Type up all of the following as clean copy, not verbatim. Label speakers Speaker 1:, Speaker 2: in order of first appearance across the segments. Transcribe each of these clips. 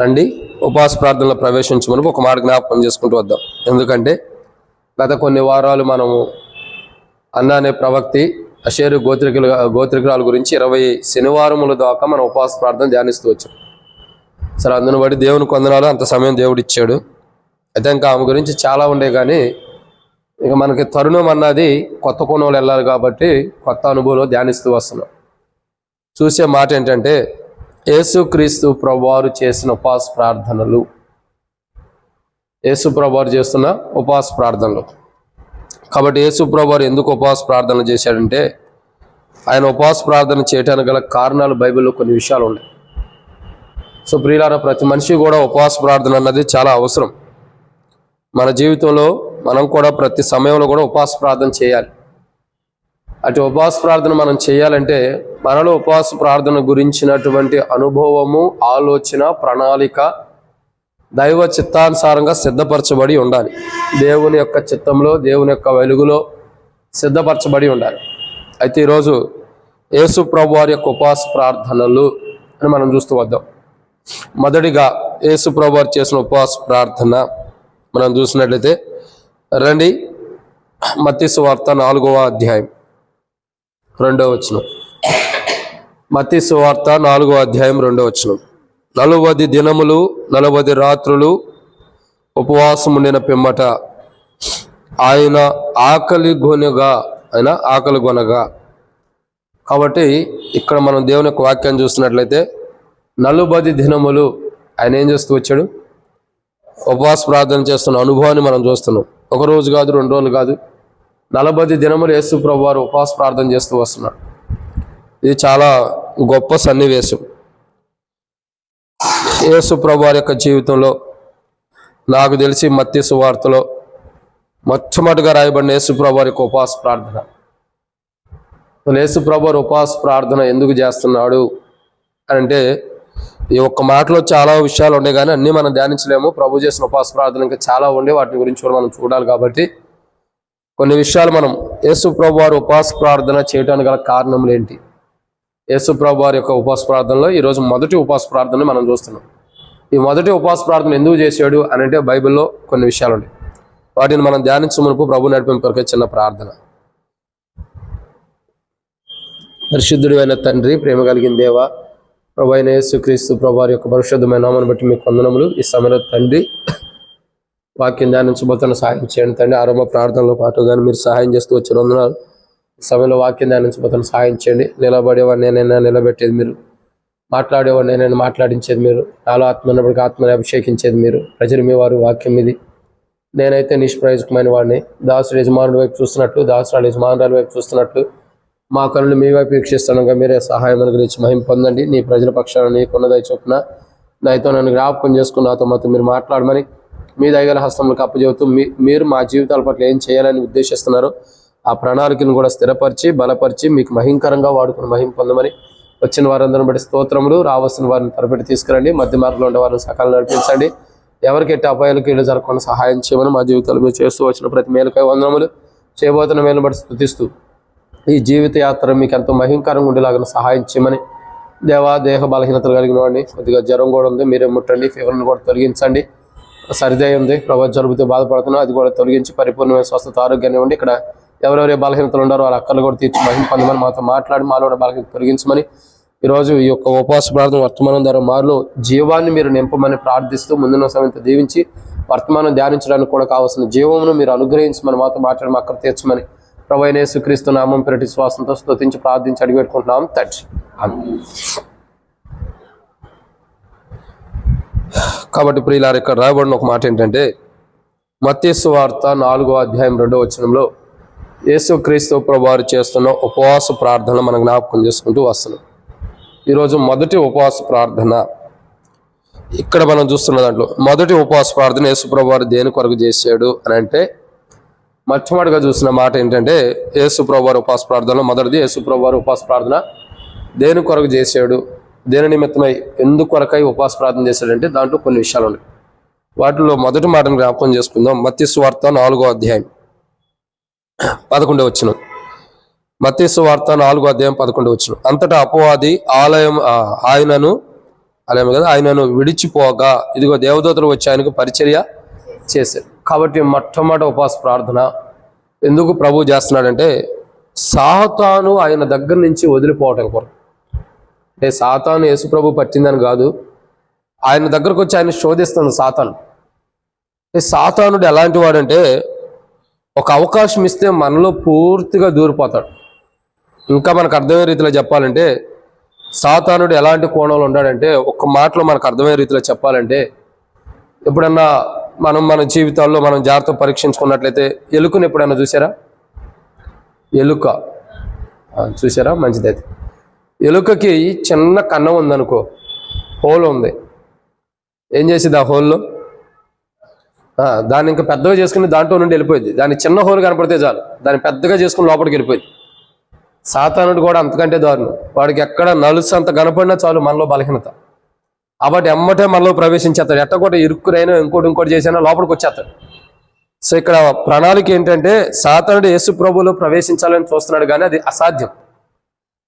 Speaker 1: రండి ఉపవాస ప్రార్థనలో ప్రవేశించమని ఒక మాట జ్ఞాపకం చేసుకుంటూ వద్దాం. ఎందుకంటే గత కొన్ని వారాలు మనము అన్న అనే ప్రవక్తి అషేరు గోత్రికురాల గురించి 20 శనివారముల దాకా మనం ఉపవాస ప్రార్థన ధ్యానిస్తూ వచ్చాం. సరే, అందును బట్టి దేవునికి వందనాలు, అంత సమయం దేవుడు ఇచ్చాడు. అయితే ఇంకా ఆమె గురించి చాలా ఉండే, కానీ ఇక మనకి తరుణం అన్నది కొత్త కోణంలో వెళ్ళాలి కాబట్టి కొత్త అనుభవంలో ధ్యానిస్తూ వస్తున్నాం. చూసే మాట ఏంటంటే యేసుక్రీస్తు ప్రభువారు చేసిన ఉపవాస ప్రార్థనలు, యేసు ప్రభువారు చేస్తున్న ఉపవాస ప్రార్థనలు. కాబట్టి యేసు ప్రభువారు ఎందుకు ఉపవాస ప్రార్థనలు చేశాడంటే ఆయన ఉపవాస ప్రార్థన చేయడానికి గల కారణాలు బైబిల్లో కొన్ని విషయాలు ఉన్నాయి. సో ప్రియులారా, ప్రతి మనిషి కూడా ఉపవాస ప్రార్థన అన్నది చాలా అవసరం. మన జీవితంలో మనం కూడా ప్రతి సమయంలో కూడా ఉపవాస ప్రార్థన చేయాలి. అటు ఉపవాస ప్రార్థన మనం చేయాలంటే మనలో ఉపవాస ప్రార్థన గురించినటువంటి అనుభవము, ఆలోచన, ప్రణాళిక దైవ చిత్తానుసారంగా సిద్ధపరచబడి ఉండాలి. దేవుని యొక్క చిత్తంలో, దేవుని యొక్క వెలుగులో సిద్ధపరచబడి ఉండాలి. అయితే ఈరోజు యేసు ప్రభు వారి యొక్క ఉపవాస ప్రార్థనలు అని మనం చూస్తూ వద్దాం. మొదటిగా యేసు ప్రభు వారు చేసిన ఉపవాస ప్రార్థన మనం చూసినట్లయితే రండి, మత్తయి సువార్త 4వ అధ్యాయం 2వ వచనం. మత్తయి సువార్త 4వ అధ్యాయం 2వ వచనం. 40 దినములు 40 రాత్రులు ఉపవాసం ఉండిన పిమ్మట ఆయన ఆకలి గొనగా. కాబట్టి ఇక్కడ మనం దేవుని యొక్క వాక్యాన్ని చూసినట్లయితే 40 దినములు ఆయన ఏం చేస్తూ వచ్చాడు? ఉపవాస ప్రార్థన చేస్తున్న అనుభవాన్ని మనం చూస్తున్నాం. ఒక రోజు కాదు, 2 రోజులు కాదు, 40 దినములు యేసు ప్రభు వారు ఉపవాస ప్రార్థన చేస్తూ వస్తున్నాడు. ఇది చాలా గొప్ప సన్నివేశం. యేసు ప్రభు వారి యొక్క జీవితంలో నాకు తెలిసి మత్తయి సువార్తలో మొట్టమొదటిగా రాయబడిన యేసు ప్రభు వారి యొక్క ఉపవాస ప్రార్థన. యేసు ప్రభు వారు ఉపవాస ప్రార్థన ఎందుకు చేస్తున్నాడు అంటే ఈ ఒక్క మాటలో చాలా విషయాలు ఉండే, కానీ అన్నీ మనం ధ్యానించలేము. ప్రభు చేసిన ఉపవాస ప్రార్థన ఇంకా చాలా ఉండే, వాటి గురించి కూడా మనం చూడాలి. కాబట్టి కొన్ని విషయాలు మనం యేసు ప్రభు వారు ఉపవాస ప్రార్థన చేయడానికి గల కారణములు ఏంటి, యేసు ప్రభు వారి యొక్క ఉపవాస ప్రార్థనలో ఈరోజు మొదటి ఉపవాస ప్రార్థన మనం చూస్తున్నాం. ఈ మొదటి ఉపవాస ప్రార్థన ఎందుకు చేశాడు అని అంటే బైబిల్లో కొన్ని విషయాలు ఉన్నాయి. వాటిని మనం ధ్యానించమునుపు ప్రభు నడిపింపు కొరకే చిన్న ప్రార్థన. పరిశుద్ధుడు అయిన తండ్రి, ప్రేమ కలిగిన దేవా, ప్రభు అయిన యేసుక్రీస్తు ప్రభు వారి యొక్క పరిశుద్ధమైన నామమును బట్టి మీకు వందనములు. ఈ సమయంలో తండ్రి వాక్యం ధ్యానించబోతున్న సహాయం చేయండి తండ్రి. ఆరంభ ప్రార్థనలో పాటుగా మీరు సహాయం చేస్తూ వచ్చి వందనాలు. ఈ సమయంలో వాక్యం ధ్యానించబోతున్న సహాయం చేయండి. నిలబడేవాడిని నేనైనా నిలబెట్టేది మీరు, మాట్లాడేవాడిని నేనైనా మాట్లాడించేది మీరు, నాలో ఆత్మ ఉన్నప్పటికీ ఆత్మని అభిషేకించేది మీరు. ప్రజలు మీ వారు వాక్యం ఇది. నేనైతే నిష్ప్రయోజకమైన వాడిని. దాసుడు యజమానుడి వైపు చూస్తున్నట్లు, దాసురాలు యజమానురాల వైపు చూస్తున్నట్లు మా కనులు మీ వైపు వీక్షిస్తానుగా మీరే సహాయం అనుగ్రహించి మహిమ పొందండి. నీ ప్రజల పక్షాన నీకున్నదై చొప్పున నాతో నన్ను జ్ఞాపకం చేసుకుని నాతో మాతో మీరు మాట్లాడమని మీ దయగల హస్తములకు అప్పచెబుతూ మీరు మా జీవితాల పట్ల ఏం చేయాలని ఉద్దేశిస్తున్నారో ఆ ప్రణాళికను కూడా స్థిరపరిచి బలపరిచి మీకు మహింకరంగా వాడుకుని మహిమ పొందమని వచ్చిన వారందరిని బట్టి స్తోత్రములు. రావాల్సిన వారిని తరబెట్టి తీసుకురండి. మధ్య మార్గంలో ఉండే వారిని సకాలం నడిపించండి. ఎవరికి ఎట్టి అపాయాలకు ఇళ్ళు జరగకుండా సహాయం చేయమని మా జీవితాలు మీరు చేస్తూ వచ్చిన ప్రతి మేలుకై వందనములు. చేయబోతున్న మేలును బట్టి స్తుతిస్తూ ఈ జీవిత యాత్ర మీకు ఎంతో మహింకరంగా ఉండేలాగా సహాయం చేయమని దేవా, దేహ బలహీనతలు కలిగిన వాడిని, కొద్దిగా జ్వరం కూడా ఉంది, మీరే ముట్టండి. ఫీవర్ని కూడా తొలగించండి. సరిదయ ఉంది, ప్రభావ జలుబుతో బాధపడుతున్నా అది కూడా తొలగించి పరిపూర్ణమైన స్వస్థత ఆరోగ్యాన్ని ఉండి ఇక్కడ ఎవరెవరే బలహీనతలు ఉన్నారో వాళ్ళ అక్కలు కూడా తీర్చి మహిమ పొందమని మాతో మాట్లాడి మాలో బలహీనత తొలగించమని ఈరోజు ఈ యొక్క ఉపవాస ప్రార్థన వర్తమానం ద్వారా మాలో జీవాన్ని మీరు నింపమని ప్రార్థిస్తూ ముందున్న సమయంతో దీవించి వర్తమానం ధ్యానించడానికి కూడా కావాల్సిన జీవమును మీరు అనుగ్రహించమని మాతో మాట్లాడి మా అక్కలు తీర్చమని ప్రభు అయిన యేసుక్రీస్తు నామం పేరిట శ్వాసంతో స్తుతించి ప్రార్థించి అడిగి పెట్టుకుంటున్నాం తండ్రి. కాబట్టి ప్రియులారా, ఇక్కడ రాయబడిన ఒక మాట ఏంటంటే మత్తయి సువార్త 4వ అధ్యాయం 2వ వచనంలో యేసుక్రీస్తు ప్రభు వారు చేస్తున్న ఉపవాస ప్రార్థన మనం జ్ఞాపకం చేసుకుంటూ వస్తున్నాం. ఈరోజు మొదటి ఉపవాస ప్రార్థన ఇక్కడ మనం చూస్తున్న దాంట్లో మొదటి ఉపవాస ప్రార్థన యేసు ప్రభు వారు దేని కొరకు చేశాడు అని అంటే మొట్టమొదటిగా చూసిన మాట ఏంటంటే యేసు ప్రభు వారి ఉపవాస ప్రార్థనలో మొదటిది యేసు ప్రభు వారి ఉపవాస ప్రార్థన దేని కొరకు చేశాడు, దేని నిమిత్తమై ఎందుకు కొరకై ఉపవాస ప్రార్థన చేశాడంటే దాంట్లో కొన్ని విషయాలు ఉన్నాయి. వాటిలో మొదటి మాటను జ్ఞాపకం చేసుకుందాం. మత్తయి సువార్త 4వ అధ్యాయం 11వ వచనం. మత్తయి సువార్త 4వ అధ్యాయం 11వ వచనం. అంతటా అపవాది ఆయనను అలాగే కదా, ఆయనను విడిచిపోగా ఇదిగో దేవదూతలు వచ్చి ఆయనకు పరిచర్య చేశారు. కాబట్టి మొట్టమొదటి ఉపవాస ప్రార్థన ఎందుకు ప్రభు చేస్తున్నాడంటే సాతాను ఆయన దగ్గర నుంచి వదిలిపోవటం కొరకు. అంటే సాతాను యేసు ప్రభు పట్టిందని కాదు, ఆయన దగ్గరకు వచ్చి ఆయన శోధిస్తుంది సాతాను. సాతానుడు ఎలాంటి వాడంటే ఒక అవకాశం ఇస్తే మనలో పూర్తిగా దూరిపోతాడు. ఇంకా మనకు అర్థమయ్యే రీతిలో చెప్పాలంటే సాతానుడు ఎలాంటి కోణంలో ఉన్నాడంటే, ఒక్క మాటలో మనకు అర్థమయ్యే రీతిలో చెప్పాలంటే, ఎప్పుడన్నా మన జీవితాల్లో మనం జాగ్రత్త పరీక్షించుకున్నట్లయితే ఎలుకను ఎప్పుడన్నా చూసారా? ఎలుక చూసారా? మంచిదైతే ఎలుకకి చిన్న కన్నం ఉందనుకో, హోల్ ఉంది. ఏం చేసింది ఆ హోల్లో? దాన్ని ఇంకా పెద్దగా చేసుకుని దాంట్లో నుండి వెళ్ళిపోయింది. దాని చిన్న హోల్ కనపడితే చాలు దాన్ని పెద్దగా చేసుకుని లోపలికి వెళ్ళిపోయింది. సాతానుడు కూడా అంతకంటే దారుణం. వాడికి ఎక్కడ నలుసు అంత కనపడినా చాలు మనలో బలహీనత, కాబట్టి ఎమ్మటే మనలో ప్రవేశించేస్తాడు. ఎట్ట కూడా ఇరుక్కురైనా ఇంకోటి చేసినా లోపలికి వచ్చేస్తాడు. సో ఇక్కడ ప్రణాళిక ఏంటంటే సాతానుడు యేసు ప్రభువులో ప్రవేశించాలని చూస్తున్నాడు, కానీ అది అసాధ్యం.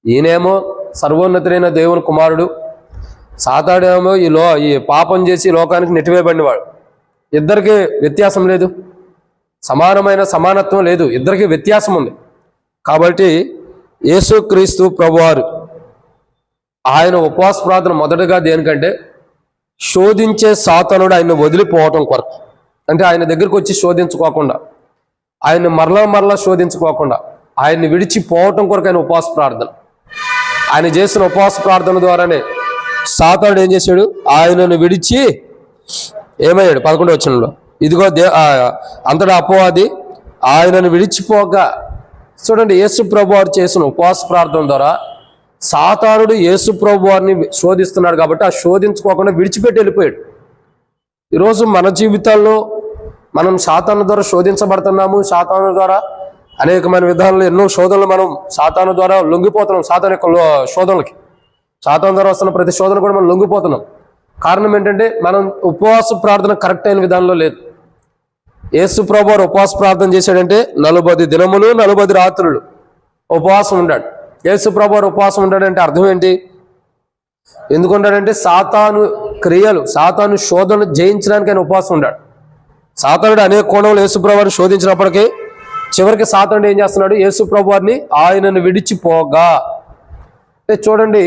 Speaker 1: ఈయనేమో సర్వోన్నతుడైన దేవుని కుమారుడు, సాతాడేమో ఈ పాపం చేసి లోకానికి నెట్టివేయబడినవాడు. ఇద్దరికి వ్యత్యాసం లేదు, సమానత్వం లేదు, ఇద్దరికి వ్యత్యాసం ఉంది. కాబట్టి యేసుక్రీస్తు ప్రభువారు ఆయన ఉపవాస ప్రార్థన మొదటగా దేనికంటే శోధించే సాతానుడు ఆయన్ని వదిలిపోవటం కొరకు. అంటే ఆయన దగ్గరికి వచ్చి శోధించుకోకుండా, ఆయన్ని మరలా శోధించుకోకుండా, ఆయన్ని విడిచిపోవటం కొరకు ఆయన ఉపవాస ప్రార్థన. ఆయన చేసిన ఉపవాస ప్రార్థన ద్వారానే సాతానుడు ఏం చేశాడు? ఆయనను విడిచి ఏమయ్యాడు? 11వ వచనంలో ఇదిగో అంతటా అపవాది ఆయనను విడిచిపోగా. చూడండి, యేసు ప్రభు వారు చేసిన ఉపవాస ప్రార్థన ద్వారా సాతానుడు యేసు ప్రభు వారిని శోధిస్తున్నాడు కాబట్టి ఆ శోధించుకోకుండా విడిచిపెట్టి వెళ్ళిపోయాడు. ఈరోజు మన జీవితాల్లో మనం సాతాను ద్వారా శోధించబడుతున్నాము. సాతాను ద్వారా అనేకమైన విధానంలో ఎన్నో శోధనలు మనం సాతాను ద్వారా లొంగిపోతున్నాం. సాతాను యొక్క శోధనలకి, సాతాను ద్వారా వస్తున్న ప్రతి శోధన కూడా మనం లొంగిపోతున్నాం. కారణం ఏంటంటే మనం ఉపవాస ప్రార్థన కరెక్ట్ అయిన విధానంలో లేదు. యేసు ప్రభు వారు ఉపవాస ప్రార్థన చేశాడంటే 40 దినములు 40 రాత్రులు ఉపవాసం ఉన్నాడు. యేసు ప్రభు వారు ఉపవాసం ఉంటాడంటే అర్థం ఏంటి? ఎందుకుంటాడంటే సాతాను క్రియలు, సాతాను శోధనలు జయించడానికి ఆయన ఉపవాసం ఉన్నాడు. సాతానుడు అనేక కోణంలో యేసు ప్రభు వారిని శోధించినప్పటికీ చివరికి సాతానుడు ఏం చేస్తున్నాడు? యేసు ప్రభు వారిని ఆయనను విడిచిపోగా. అంటే చూడండి,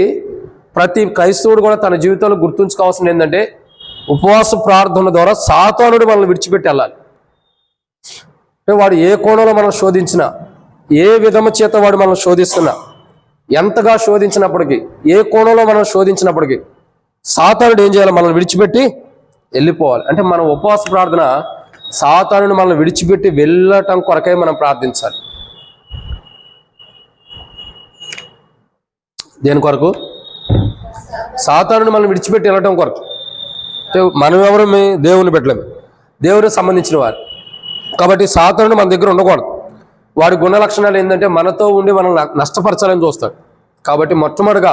Speaker 1: ప్రతి క్రైస్తవుడు కూడా తన జీవితంలో గుర్తుంచుకోవాల్సింది ఏంటంటే ఉపవాస ప్రార్థన ద్వారా సాతానుడు మనల్ని విడిచిపెట్టి వెళ్ళాలి. అంటే వాడు ఏ కోణంలో మనం శోధించినా, ఏ విధము చేత వాడు మనం శోధిస్తున్నా, ఎంతగా శోధించినప్పటికీ, ఏ కోణంలో మనం శోధించినప్పటికీ సాతానుడు ఏం చేయాలి? మనల్ని విడిచిపెట్టి వెళ్ళిపోవాలి. అంటే మన ఉపవాస ప్రార్థన సాతానుడు మనల్ని విడిచిపెట్టి వెళ్ళటం కొరకై మనం ప్రార్థించాలి. దేని కొరకు? సాతానుడు మనల్ని విడిచిపెట్టి వెళ్ళటం కొరకు. మనం ఎవరు? దేవుని పెట్టలేము, దేవునికి సంబంధించిన వారు. కాబట్టి సాతానుడు మన దగ్గర ఉండకూడదు. వాడి గుణ లక్షణాలు ఏంటంటే మనతో ఉండి మనల్ని నష్టపరచాలని చూస్తాడు. కాబట్టి మొట్టమొదటిగా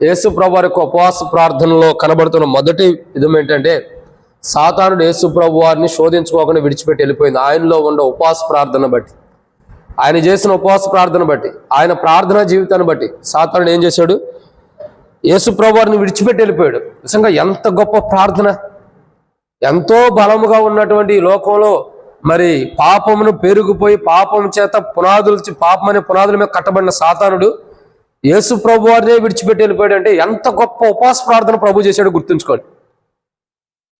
Speaker 1: యేసు ప్రభు వారి యొక్క ఉపవాస ప్రార్థనలో కనబడుతున్న మొదటి విధం ఏంటంటే సాతానుడు యేసు ప్రభు వారిని శోధించుకోకుండా విడిచిపెట్టి వెళ్ళిపోయింది. ఆయనలో ఉన్న ఉపవాస ప్రార్థన బట్టి, ఆయన చేసిన ఉపవాస ప్రార్థన బట్టి, ఆయన ప్రార్థనా జీవితాన్ని బట్టి సాతానుడు ఏం చేశాడు? యేసు ప్రభు వారిని విడిచిపెట్టి వెళ్ళిపోయాడు. నిజంగా ఎంత గొప్ప ప్రార్థన! ఎంతో బలముగా ఉన్నటువంటి ఈ లోకంలో మరి పాపమును పెరిగిపోయి పాపం చేత పాపం అనే పునాదుల మీద కట్టబడిన సాతానుడు యేసు ప్రభు వారినే విడిచిపెట్టి వెళ్ళిపోయాడు. అంటే ఎంత గొప్ప ఉపవాస ప్రార్థన ప్రభు చేశాడు గుర్తుంచుకోండి.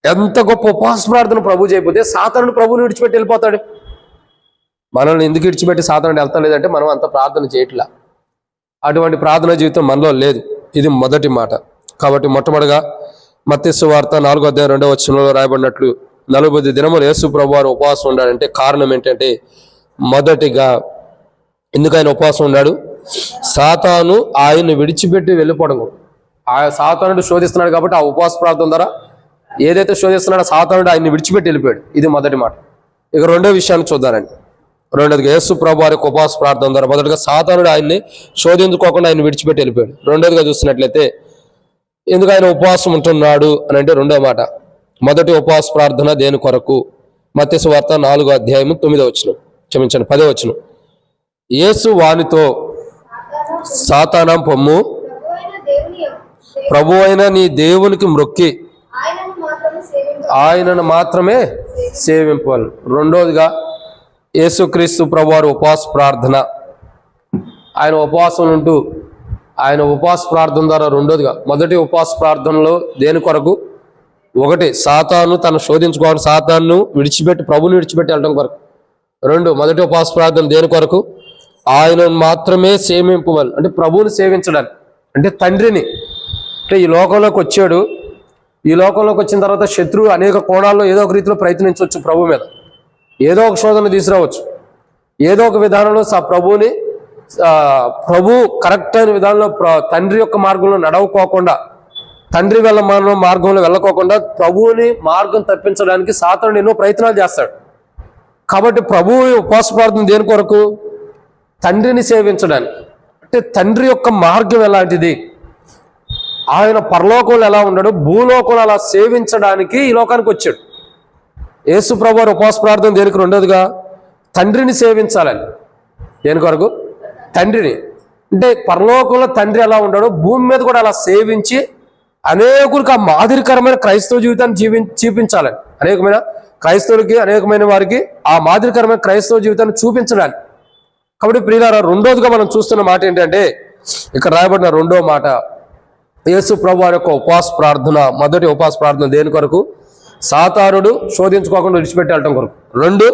Speaker 1: ఎంత గొప్ప ఉపవాస ప్రార్థన ప్రభు చేయకపోతే సాతానుడు ప్రభువుని విడిచిపెట్టి వెళ్ళిపోతాడు. మనల్ని ఎందుకు విడిచిపెట్టి సాతానుడు వెళ్తలేదంటే మనం అంత ప్రార్థన చేయట్లా, అటువంటి ప్రార్థన జీవితం మనలో లేదు. ఇది మొదటి మాట. కాబట్టి మొట్టమొదటిగా మత్తయి సువార్త 4వ అధ్యాయం 2వ వచనంలో రాయబడినట్లు 40 దినములు యేసు ప్రభువారు ఉపవాసం ఉన్నాడంటే కారణం ఏంటంటే, మొదటిగా ఎందుకు ఆయన ఉపవాసం ఉన్నాడు? సాతాను ఆయన్ని విడిచిపెట్టి వెళ్ళిపోవడం. ఆ సాతానుడు శోధిస్తున్నాడు కాబట్టి ఆ ఉపవాస ప్రార్థన ద్వారా ఏదైతే శోధిస్తున్నాడో సాతానుడు ఆయన్ని విడిచిపెట్టి వెళ్ళిపోయాడు. ఇది మొదటి మాట. ఇక రెండో విషయాన్ని చూద్దానండి. రెండోదిగా యేసు ప్రభువారి యొక్క ఉపవాస ప్రార్థన ద్వారా మొదటిగా సాతానుడు ఆయన్ని శోధించుకోకుండా ఆయన విడిచిపెట్టి వెళ్ళిపోయాడు. రెండోదిగా చూస్తున్నట్లయితే ఎందుకు ఆయన ఉపవాసం ఉంటున్నాడు అని అంటే రెండో మాట, మొదటి ఉపవాస ప్రార్థన దేని కొరకు? మత్తయి సువార్త 4వ అధ్యాయం 9వ వచనం, క్షమించండి 10వ వచనం. యేసు వానితో సాతానా పొమ్ము, ప్రభు అయిన నీ దేవునికి మ్రొక్కి ఆయనను మాత్రమే సేవింపాలి. రెండోదిగా యేసుక్రీస్తు ప్రభువారు ఉపవాస ప్రార్థన. ఆయన ఉపవాసం ఉంటూ ఆయన ఉపవాస ప్రార్థన ద్వారా రెండోదిగా మొదటి ఉపవాస ప్రార్థనలో దేని కొరకు? ఒకటి, సాతాను తను శోధించుకోవాలి, సాతాను విడిచిపెట్టి ప్రభుని విడిచిపెట్టి వెళ్ళడం కొరకు. రెండు, మొదటి ఉపవాస ప్రార్థన దేని కొరకు? ఆయనను మాత్రమే సేవింపవాలి, అంటే ప్రభువుని సేవించడానికి, అంటే తండ్రిని. అంటే ఈ లోకంలోకి వచ్చాడు, ఈ లోకంలోకి వచ్చిన తర్వాత శత్రువు అనేక కోణాల్లో ఏదో ఒక రీతిలో ప్రయత్నించవచ్చు ప్రభు మీద, ఏదో ఒక శోధన తీసుకురావచ్చు, ఏదో ఒక విధానంలో ప్రభువుని ప్రభు కరెక్ట్ అయిన విధానంలో తండ్రి యొక్క మార్గంలో నడవకోకుండా, తండ్రి మార్గంలో వెళ్ళకోకుండా ప్రభువుని మార్గం తప్పించడానికి సాతానుడు ఎన్నో ప్రయత్నాలు చేస్తాడు. కాబట్టి ప్రభువు ఉపవాస ప్రార్థన దేని కొరకు? తండ్రిని సేవించడానికి. అంటే తండ్రి యొక్క మార్గం ఎలాంటిది, ఆయన పరలోకంలో ఎలా ఉన్నాడు, భూలోకంలో అలా సేవించడానికి ఈ లోకానికి వచ్చాడు. యేసు ప్రభువు ఉపవాస ప్రార్థన దేనికి? రెండోదిగా తండ్రిని సేవించాలని. దేని కొరకు? తండ్రిని. అంటే పరలోకంలో తండ్రి ఎలా ఉన్నాడో భూమి మీద కూడా అలా సేవించి అనేకులకు ఆ మాదిరికరమైన క్రైస్తవ జీవితాన్ని చూపించాలని, అనేకమైన క్రైస్తవులకి, అనేకమైన వారికి ఆ మాదిరికరమైన క్రైస్తవ జీవితాన్ని చూపించడానికి. కాబట్టి ప్రియులారా, రెండోదిగా మనం చూస్తున్న మాట ఏంటంటే, ఇక్కడ రాయబడిన రెండో మాట, యేసు ప్రభువారి యొక్క ఉపవాస ప్రార్థన. మొదటి ఉపవాస ప్రార్థన దేని కొరకు? సాతానుడు శోధించుకోకుండా విడిచిపెట్టి వెళ్ళడం కొరకు. రెండు,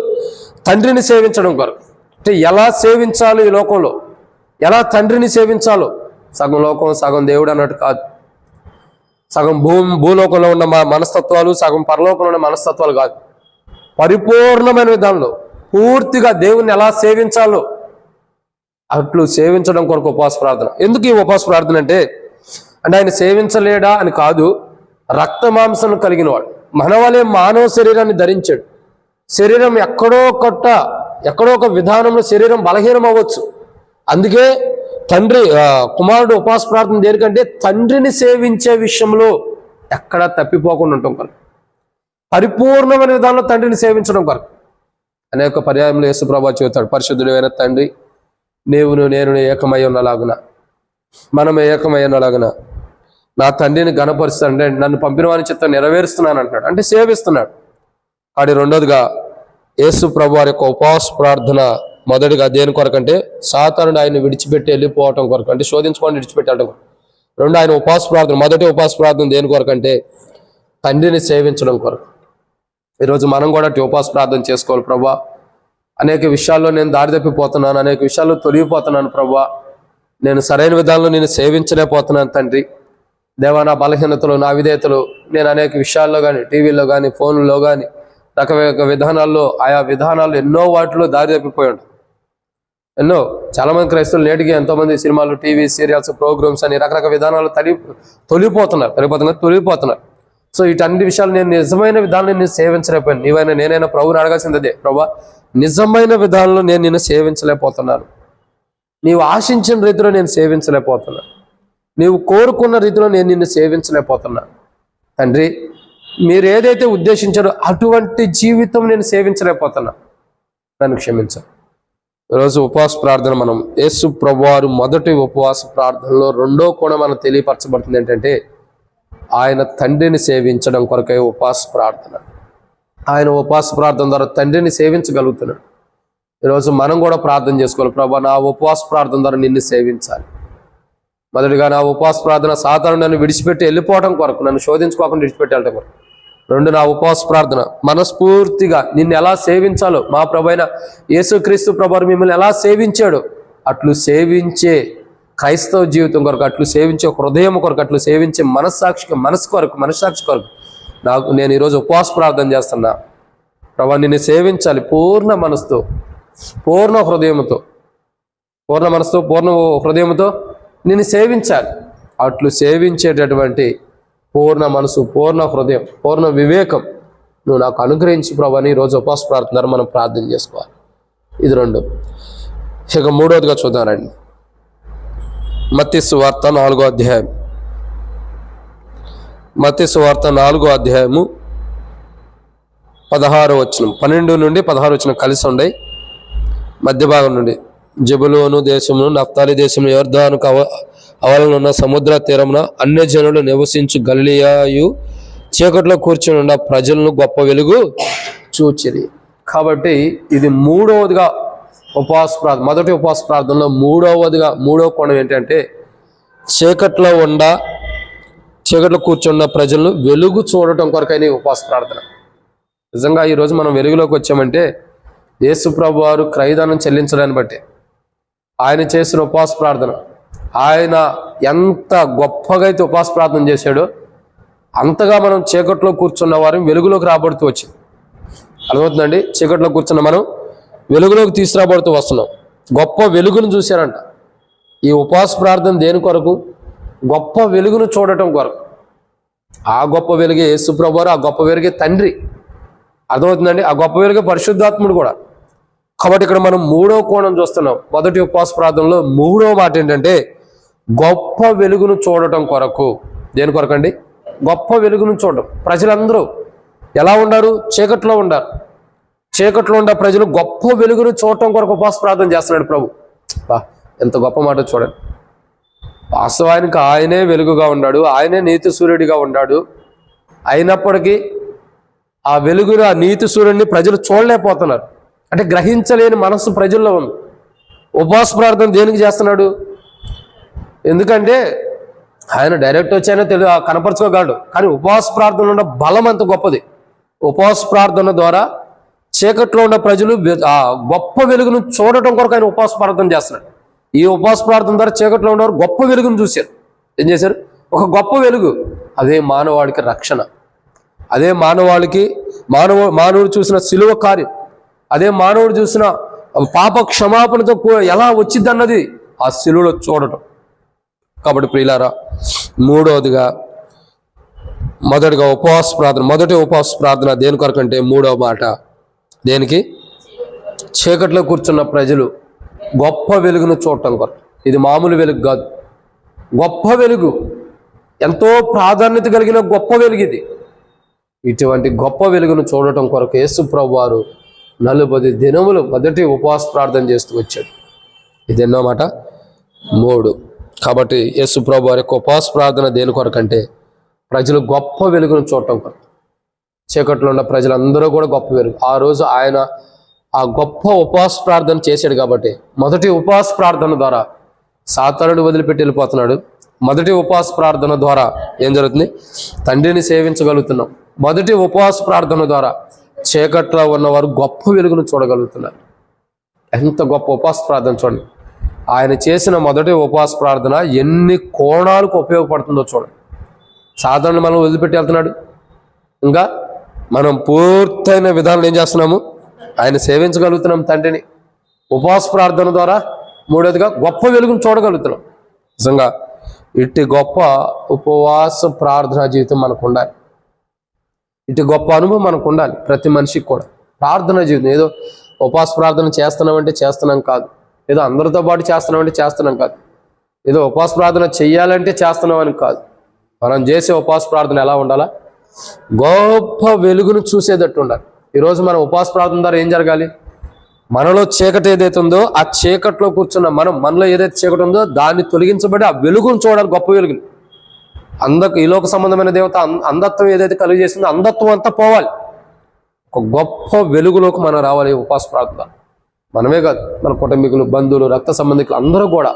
Speaker 1: తండ్రిని సేవించడం కొరకు. అంటే ఎలా సేవించాలో ఈ లోకంలో, ఎలా తండ్రిని సేవించాలో, సగం లోకం సగం దేవుడు అన్నట్టు కాదు, సగం భూలోకంలో ఉన్న మనస్తత్వాలు, సగం పరలోకంలో ఉన్న మనస్తత్వాలు కాదు, పరిపూర్ణమైన విధానంలో పూర్తిగా దేవుణ్ణి ఎలా సేవించాలో అట్లు సేవించడం కొరకు ఉపవాస ప్రార్థన. ఎందుకు ఈ ఉపవాస ప్రార్థన అంటే ఆయన సేవించలేడా అని కాదు, రక్త మాంసం కలిగిన వాడు, మన వలే మానవ శరీరాన్ని ధరించాడు. శరీరం ఎక్కడో ఒక విధానంలో శరీరం బలహీనం అవ్వచ్చు. అందుకే కుమారుడు ఉపవాస ప్రార్థన దేనికంటే తండ్రిని సేవించే విషయంలో ఎక్కడా తప్పిపోకుండా ఉండటం కొరకు, పరిపూర్ణమైన విధానంలో తండ్రిని సేవించడం కొరకు. అనేక పర్యాయంలో యేసు ప్రభువు చెబుతాడు, పరిశుద్ధుడైన తండ్రి, నేను ఏకమై ఉన్నలాగున, మనం ఏకమై ఉన్నలాగున నా తండ్రిని గణపరుస్తాడు, అంటే నన్ను పంపిన వాని చిత్తం నెరవేరుస్తున్నాను అంటున్నాడు, అంటే సేవిస్తున్నాడు. వాడి రెండోదిగా యేసు ప్రభువు యొక్క ఉపవాస ప్రార్థన మొదటిగా దేని కొరకంటే సాతానుడు ఆయన విడిచిపెట్టి వెళ్ళిపోవటం కొరకు, అంటే శోధించుకొని విడిచిపెట్టి వెళ్ళడం కొరకు. రెండు, ఆయన ఉపవాస ప్రార్థన, మొదటి ఉపవాస ప్రార్థన దేని కొరకంటే తండ్రిని సేవించడం కొరకు. ఈరోజు మనం కూడా ఉపవాస ప్రార్థన చేసుకోవాలి. ప్రభువా, అనేక విషయాల్లో నేను దారి తప్పిపోతున్నాను, అనేక విషయాల్లో తొలగిపోతున్నాను ప్రభువా, నేను సరైన విధానంలో నేను సేవించలేకపోతున్నాను తండ్రి. దేవా, నా బలహీనతలు, నా విధేయతలు, నేను అనేక విషయాల్లో కానీ, టీవీలో కానీ, ఫోన్లో కానీ, రకరకాల విధానాల్లో, ఆయా విధానాల్లో ఎన్నో వాటిలో దారి తప్పిపోయాడు. చాలామంది క్రైస్తవులు నేటికి ఎంతోమంది సినిమాలు, టీవీ సీరియల్స్, ప్రోగ్రామ్స్ అని రకరకాల విధానాలు తొలిగిపోతున్నారు. సో వీటన్ని విషయాలు నేను నిజమైన విధానంలో నేను సేవించలేకపోయాను. నేనైనా ప్రభుని అడగాల్సిందే, ప్రభా, నిజమైన విధానంలో నేను నిన్ను సేవించలేకపోతున్నాను, నీవు ఆశించిన రీతిలో నేను సేవించలేకపోతున్నాను, నీవు కోరుకున్న రీతిలో నేను నిన్ను సేవించలేకపోతున్నాను తండ్రి. మీరు ఏదైతే ఉద్దేశించారో అటువంటి జీవితం నేను సేవించలేకపోతున్నా, నన్ను క్షమించండి. ఈరోజు ఉపవాస ప్రార్థన మనం యేసు ప్రభువారు మొదటి ఉపవాస ప్రార్థనలో రెండో కోణం మనకు తెలియపరచబడుతుంది ఏంటంటే ఆయన తండ్రిని సేవించడం కొరకై ఉపవాస ప్రార్థన. ఆయన ఉపవాస ప్రార్థన ద్వారా తండ్రిని సేవించగలుగుతున్నాడు. ఈరోజు మనం కూడా ప్రార్థన చేసుకోవాలి, ప్రభా, నా ఉపవాస ప్రార్థన ద్వారా నిన్ను సేవించాలి. మొదటిగా నా ఉపవాస ప్రార్థన సాతానుడు నన్ను విడిచిపెట్టి వెళ్ళిపోవడం కొరకు, నన్ను శోధించుకోకుండా విడిచిపెట్టి వెళ్ళడం కొరకు. రెండు, నా ఉపవాస ప్రార్థన మనస్ఫూర్తిగా నిన్ను ఎలా సేవించాలో, మా ప్రభువైన యేసుక్రీస్తు ప్రభువు మిమ్మల్ని ఎలా సేవించాడో అట్లు సేవించే క్రైస్తవ జీవితం కొరకు, అట్లు సేవించే హృదయం కొరకు, అట్లు సేవించే మనస్సాక్షి కొరకు నేను ఈరోజు ఉపవాస ప్రార్థన చేస్తున్నా. ప్రభా, నిన్ను సేవించాలి పూర్ణ మనసుతో, పూర్ణ హృదయంతో, పూర్ణ హృదయంతో నిన్ను సేవించాలి. అట్లు సేవించేటటువంటి పూర్ణ మనసు, పూర్ణ హృదయం, పూర్ణ వివేకం నువ్వు నాకు అనుగ్రహించి ప్రభు అని ఈరోజు ఉపవాస ప్రార్థన ద్వారా మనం ప్రార్థన చేసుకోవాలి. ఇది రెండు. ఇక మూడవదిగా చూద్దానండి, మత్తయి సువార్త 4వ అధ్యాయం. మత్తయి సువార్త 4వ అధ్యాయము 16వ వచనం, 12 నుండి 16 వచనం కలిసి ఉన్నాయి. మధ్య భాగం నుండి, జెబూలూను దేశమును, నఫ్తాలి దేశమును, యొర్దానుకు అవలనున్న సముద్ర తీరమున అన్యజనులు నివసించు గలిలయయు చీకట్లో కూర్చుని ఉన్న ప్రజలను గొప్ప వెలుగు చూచిరి. కాబట్టి ఇది మూడవదిగా ఉపవాస ప్రార్థన. మొదటి ఉపవాస ప్రార్థనలో మూడవ కోణం ఏంటంటే చీకట్లో కూర్చున్న ప్రజలను వెలుగు చూడటం కొరకైన ఉపవాస ప్రార్థన. నిజంగా ఈరోజు మనం వెలుగులోకి వచ్చామంటే యేసు ప్రభు వారు క్రయదానం చెల్లించడాన్ని బట్టి ఆయన చేసిన ఉపవాస ప్రార్థన, ఆయన ఎంత గొప్పగా అయితే ఉపవాస ప్రార్థన చేశాడో అంతగా మనం చీకట్లో కూర్చున్న వారిని వెలుగులోకి రాబడుతూ వచ్చింది. అర్థమవుతుందండి? చీకట్లో కూర్చున్న మనం వెలుగులోకి తీసుకురాబడుతూ వస్తున్నాం. గొప్ప వెలుగును చూశారంట. ఈ ఉపవాస ప్రార్థన దేని కొరకు? గొప్ప వెలుగును చూడటం కొరకు. ఆ గొప్ప వెలుగే యేసు ప్రభు వారు, ఆ గొప్ప వెలుగే తండ్రి. అర్థమవుతుందండి? ఆ గొప్ప వెలుగే పరిశుద్ధాత్ముడు కూడా. కాబట్టి ఇక్కడ మనం మూడో కోణం చూస్తున్నాం. మొదటి ఉపవాస ప్రార్థనలో మూడో మాట ఏంటంటే గొప్ప వెలుగును చూడటం కొరకు. దేని కొరకు అండి? గొప్ప వెలుగును చూడటం. ప్రజలందరూ ఎలా ఉన్నారు? చీకట్లో ఉన్నారు. చీకట్లో ఉన్న ప్రజలు గొప్ప వెలుగును చూడటం కొరకు ఉపవాస ప్రార్థన చేస్తున్నాడు ప్రభు. ఎంత గొప్ప మాట చూడండి. వాస్తవానికి ఆయనే వెలుగుగా ఉన్నాడు, ఆయనే నీతి సూర్యుడిగా ఉన్నాడు. అయినప్పటికీ ఆ వెలుగును, ఆ నీతి సూర్యుడిని ప్రజలు చూడలేకపోతున్నారు. అంటే గ్రహించలేని మనస్సు ప్రజల్లో ఉంది. ఉపవాస ప్రార్థన దేనికి చేస్తున్నాడు? ఎందుకంటే ఆయన డైరెక్ట్ వచ్చాయనే కనపరచుకోగలడు. కానీ ఉపవాస ప్రార్థనలో ఉన్న బలం అంత గొప్పది. ఉపవాస ప్రార్థన ద్వారా చీకట్లో ఉన్న ప్రజలు ఆ గొప్ప వెలుగును చూడటం కొరకు ఆయన ఉపవాస ప్రార్థన చేస్తున్నాడు. ఈ ఉపవాస ప్రార్థన ద్వారా చీకట్లో ఉన్నవారు గొప్ప వెలుగును చూశారు. ఏం చేశారు? ఒక గొప్ప వెలుగు. అదే మానవాళికి రక్షణ, అదే మానవుడు చూసిన సిలువ కార్యం, అదే మానవుడు చూసిన పాప క్షమాపణతో ఎలా వచ్చింది అన్నది ఆ సిలువలో చూడటం. కాబట్టి ప్రియులారా, మొదటి ఉపవాస ప్రార్థన దేని కొరకంటే మూడవ మాట దేనికి? చీకట్లో కూర్చున్న ప్రజలు గొప్ప వెలుగును చూడటం కొరకు. ఇది మామూలు వెలుగు కాదు, గొప్ప వెలుగు. ఎంతో ప్రాధాన్యత కలిగిన గొప్ప వెలుగు ఇది. ఇటువంటి గొప్ప వెలుగును చూడటం కొరకు యేసు ప్రభు వారు 40 దినములు మొదటి ఉపవాస ప్రార్థన చేస్తూ వచ్చాడు. ఇది ఎన్నో మాట? 3. కాబట్టి యేసు ప్రభు వారి యొక్క ఉపవాస ప్రార్థన దేని కొరకంటే ప్రజలు గొప్ప వెలుగును చూడటం కొరకు. చీకట్లో ఉన్న ప్రజలందరూ కూడా గొప్ప వెలుగు. ఆ రోజు ఆయన ఆ గొప్ప ఉపవాస ప్రార్థన చేశాడు. కాబట్టి మొదటి ఉపవాస ప్రార్థన ద్వారా సాతానుడు వదిలిపెట్టి వెళ్ళిపోతున్నాడు. మొదటి ఉపవాస ప్రార్థన ద్వారా ఏం జరుగుతుంది? తండ్రిని సేవించగలుగుతున్నాం. మొదటి ఉపవాస ప్రార్థన ద్వారా చీకట్లో ఉన్నవారు గొప్ప వెలుగును చూడగలుగుతున్నారు. ఎంత గొప్ప ఉపవాస ప్రార్థన చూడండి. ఆయన చేసిన మొదటి ఉపవాస ప్రార్థన ఎన్ని కోణాలకు ఉపయోగపడుతుందో చూడండి. సాధారణ మనం వదిలిపెట్టి వెళ్తున్నాడు. ఇంకా మనం పూర్తయిన విధానం ఏం చేస్తున్నాము? ఆయన సేవించగలుగుతున్నాం తండ్రిని. ఉపవాస ప్రార్థన ద్వారా మూడోదిగా గొప్ప వెలుగును చూడగలుగుతున్నాం. నిజంగా ఇట్టి గొప్ప ఉపవాస ప్రార్థనా జీవితం మనకు ఉండాలి. ఇటు గొప్ప అనుభవం మనకు ఉండాలి. ప్రతి మనిషికి కూడా ప్రార్థనా జీవితం. ఏదో ఉపవాస ప్రార్థన చేస్తున్నామంటే చేస్తున్నాం కాదు, ఏదో అందరితో పాటు చేస్తున్నామంటే చేస్తున్నాం కాదు, ఏదో ఉపవాస ప్రార్థన చెయ్యాలంటే చేస్తున్నామని కాదు. మనం చేసే ఉపవాస ప్రార్థన ఎలా ఉండాలా? గొప్ప వెలుగును చూసేటట్టు ఉండాలి. ఈరోజు మనం ఉపవాస ప్రార్థన ద్వారా ఏం జరగాలి? మనలో చీకటి ఏదైతే ఉందో ఆ చీకట్లో కూర్చున్న మనలో ఏదైతే చీకటి ఉందో దాన్ని తొలగించబడి ఆ వెలుగును చూడాలి. గొప్ప వెలుగుని. ఈ లోక సంబంధమైన దేవత అంధత్వం ఏదైతే కలిగి చేసిందో అంధత్వం అంతా పోవాలి. ఒక గొప్ప వెలుగులోకి మనం రావాలి ఉపవాస ప్రార్థన. మనమే కాదు, మన కుటుంబీకులు, బంధువులు, రక్త సంబంధికులు అందరూ కూడా,